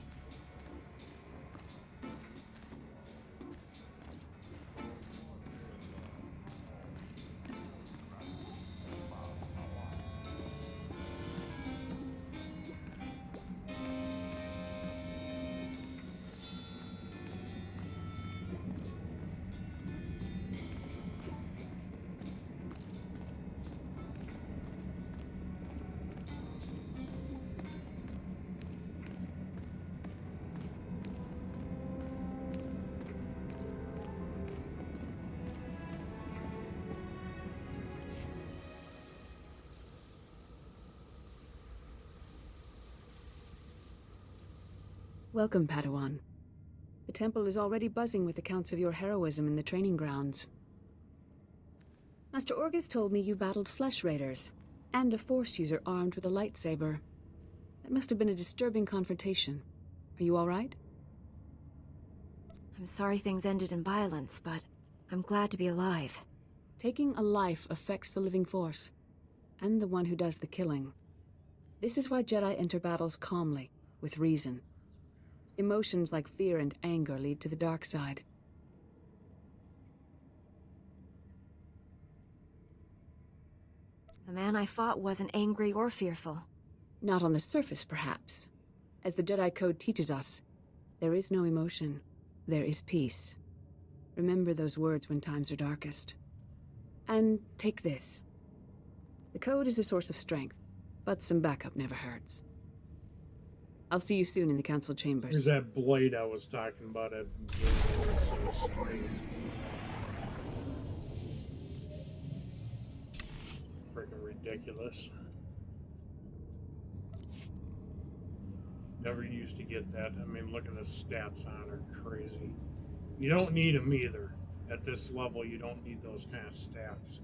Welcome, Padawan. The temple is already buzzing with accounts of your heroism in the training grounds. Master Orgus told me you battled flesh raiders, and a Force user armed with a lightsaber. That must have been a disturbing confrontation. Are you all right? I'm sorry things ended in violence, but I'm glad to be alive. Taking a life affects the living force, and the one who does the killing. This is why Jedi enter battles calmly, with reason. Emotions like fear and anger lead to the dark side. The man I fought wasn't angry or fearful. Not on the surface, perhaps. As the Jedi Code teaches us, there is no emotion. There is peace. Remember those words when times are darkest. And take this. The Code is a source of strength, but some backup never hurts. I'll see you soon in the Council chambers. Here's that blade I was talking about at the beginning. It was so strange. Freaking ridiculous. Never used to get that. I mean, look at the stats on her. Crazy. You don't need them either. At this level, you don't need those kind of stats.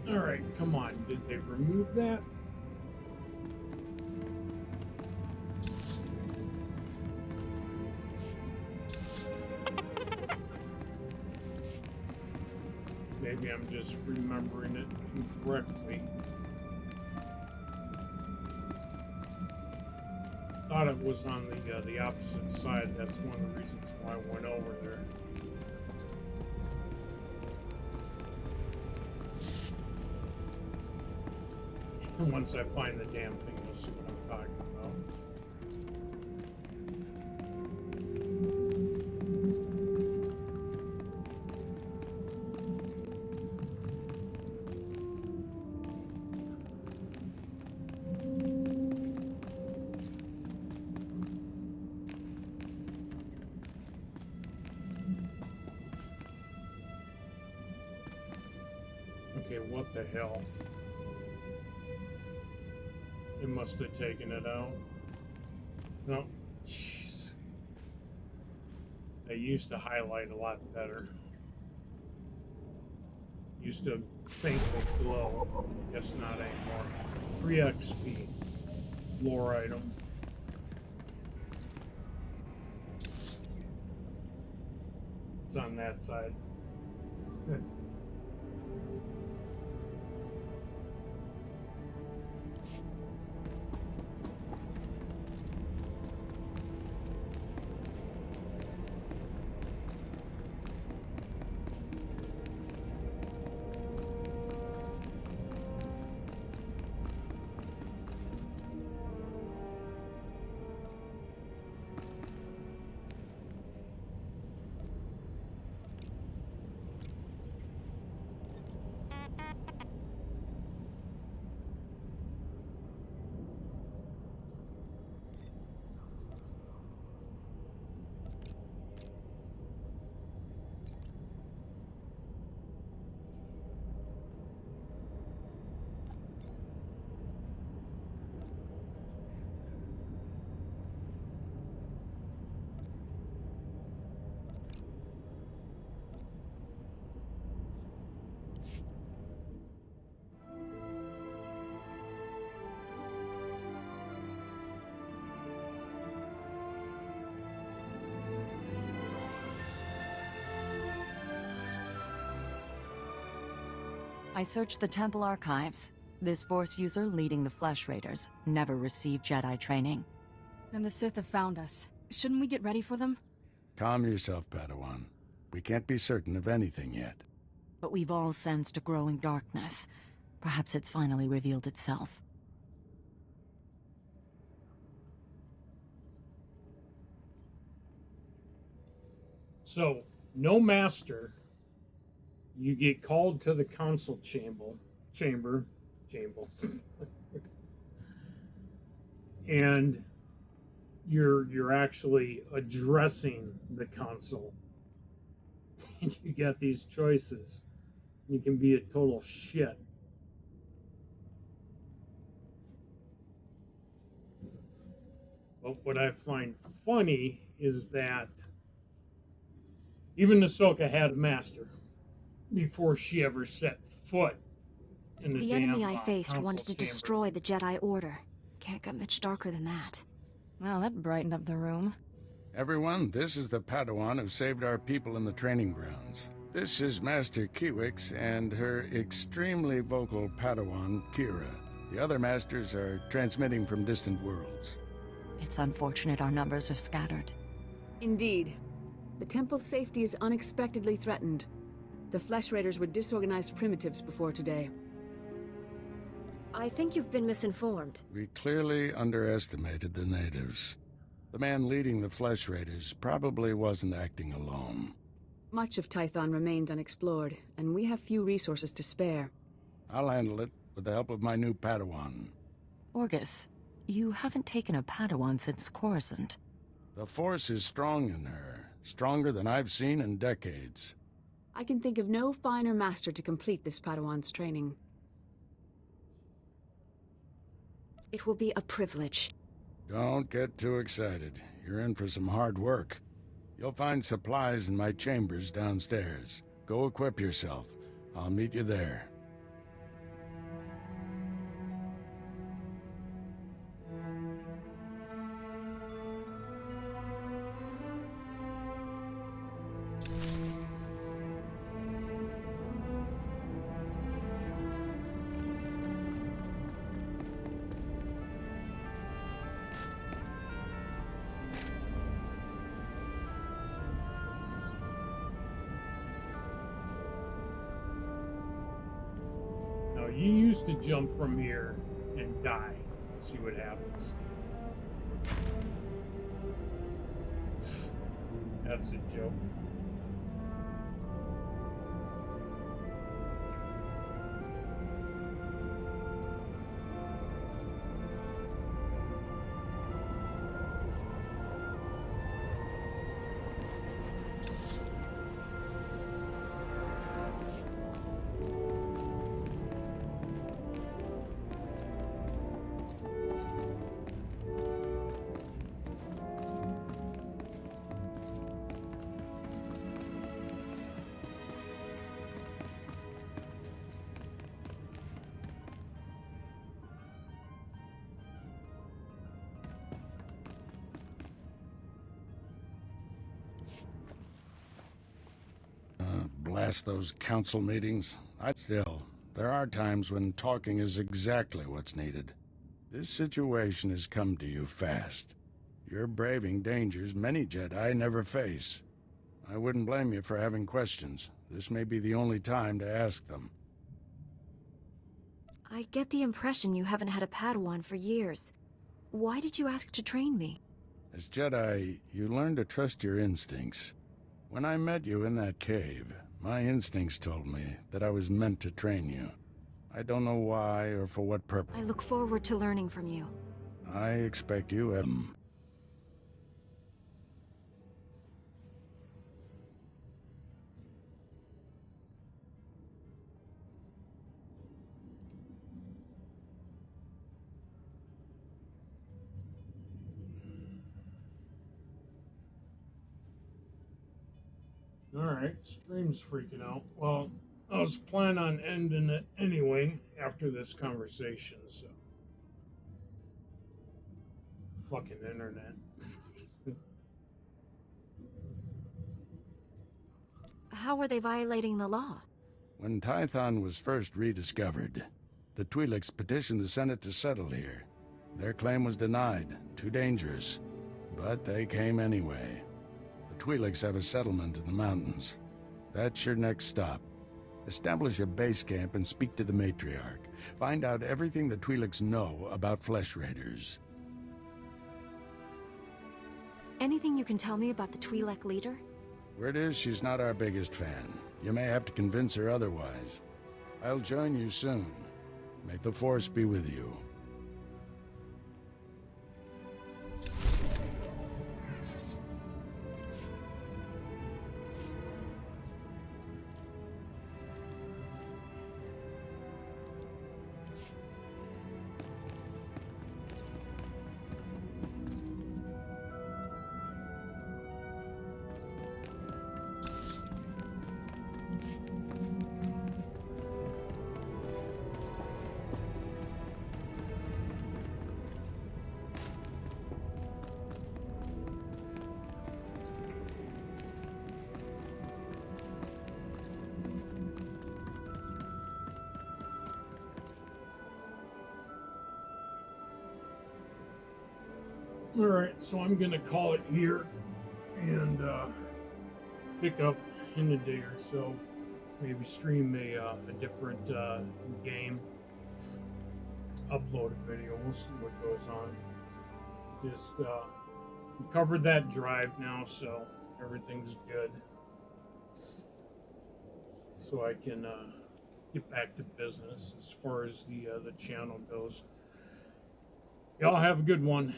Alright, come on. Did they remove that? Maybe I'm just remembering it incorrectly. Thought it was on the opposite side. That's one of the reasons why I went over there. And once I find the damn thing, you'll see what I'm talking about. Okay, what the hell? It must have taken it out. No, jeez. They used to highlight a lot better. Used to faintly glow. Guess not anymore. 3 XP. Lore item. It's on that side. I searched the temple archives. This Force user leading the Flesh Raiders never received Jedi training. Then the Sith have found us. Shouldn't we get ready for them? Calm yourself, Padawan. We can't be certain of anything yet. But we've all sensed a growing darkness. Perhaps it's finally revealed itself. So, no master. You get called to the council chamber, and you're actually addressing the council. And you got these choices. You can be a total shit. But what I find funny is that even Ahsoka had a master before she ever set foot in the enemy I damn, faced council wanted to chamber. destroy the Jedi Order. Can't get much darker than that. Well, that brightened up the room. Everyone, this is the Padawan who saved our people in the training grounds. This is Master Kiwix and her extremely vocal Padawan, Kira. The other masters are transmitting from distant worlds. It's unfortunate our numbers are scattered. Indeed. The temple's safety is unexpectedly threatened. The Flesh Raiders were disorganized primitives before today. I think you've been misinformed. We clearly underestimated the natives. The man leading the Flesh Raiders probably wasn't acting alone. Much of Tython remains unexplored, and we have few resources to spare. I'll handle it with the help of my new Padawan. Orgus, you haven't taken a Padawan since Coruscant. The Force is strong in her. Stronger than I've seen in decades. I can think of no finer master to complete this Padawan's training. It will be a privilege. Don't get too excited. You're in for some hard work. You'll find supplies in my chambers downstairs. Go equip yourself. I'll meet you there. You used to jump from here and die. See what happens. That's a joke. Blast those council meetings. Still, there are times when talking is exactly what's needed. This situation has come to you fast. You're braving dangers many Jedi never face. I wouldn't blame you for having questions. This may be the only time to ask them. I get the impression you haven't had a Padawan for years. Why did you ask to train me? As Jedi, you learn to trust your instincts. When I met you in that cave, my instincts told me that I was meant to train you. I don't know why or for what purpose. I look forward to learning from you. I expect you have... Alright, stream's freaking out. Well, I was planning on ending it anyway after this conversation, so. Fucking internet. How are they violating the law? When Tython was first rediscovered, the Twi'leks petitioned the Senate to settle here. Their claim was denied, too dangerous, but they came anyway. The Twi'leks have a settlement in the mountains. That's your next stop. Establish a base camp and speak to the matriarch. Find out everything the Twi'leks know about flesh raiders. Anything you can tell me about the Twi'lek leader? Word is she's not our biggest fan. You may have to convince her otherwise. I'll join you soon. May the Force be with you. Alright, so I'm gonna call it here and pick up in a day or so. Maybe stream a different game. Upload a video, we'll see what goes on. Just we covered that drive now, so everything's good. So I can get back to business as far as the channel goes. Y'all have a good one.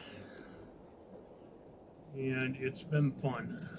And it's been fun.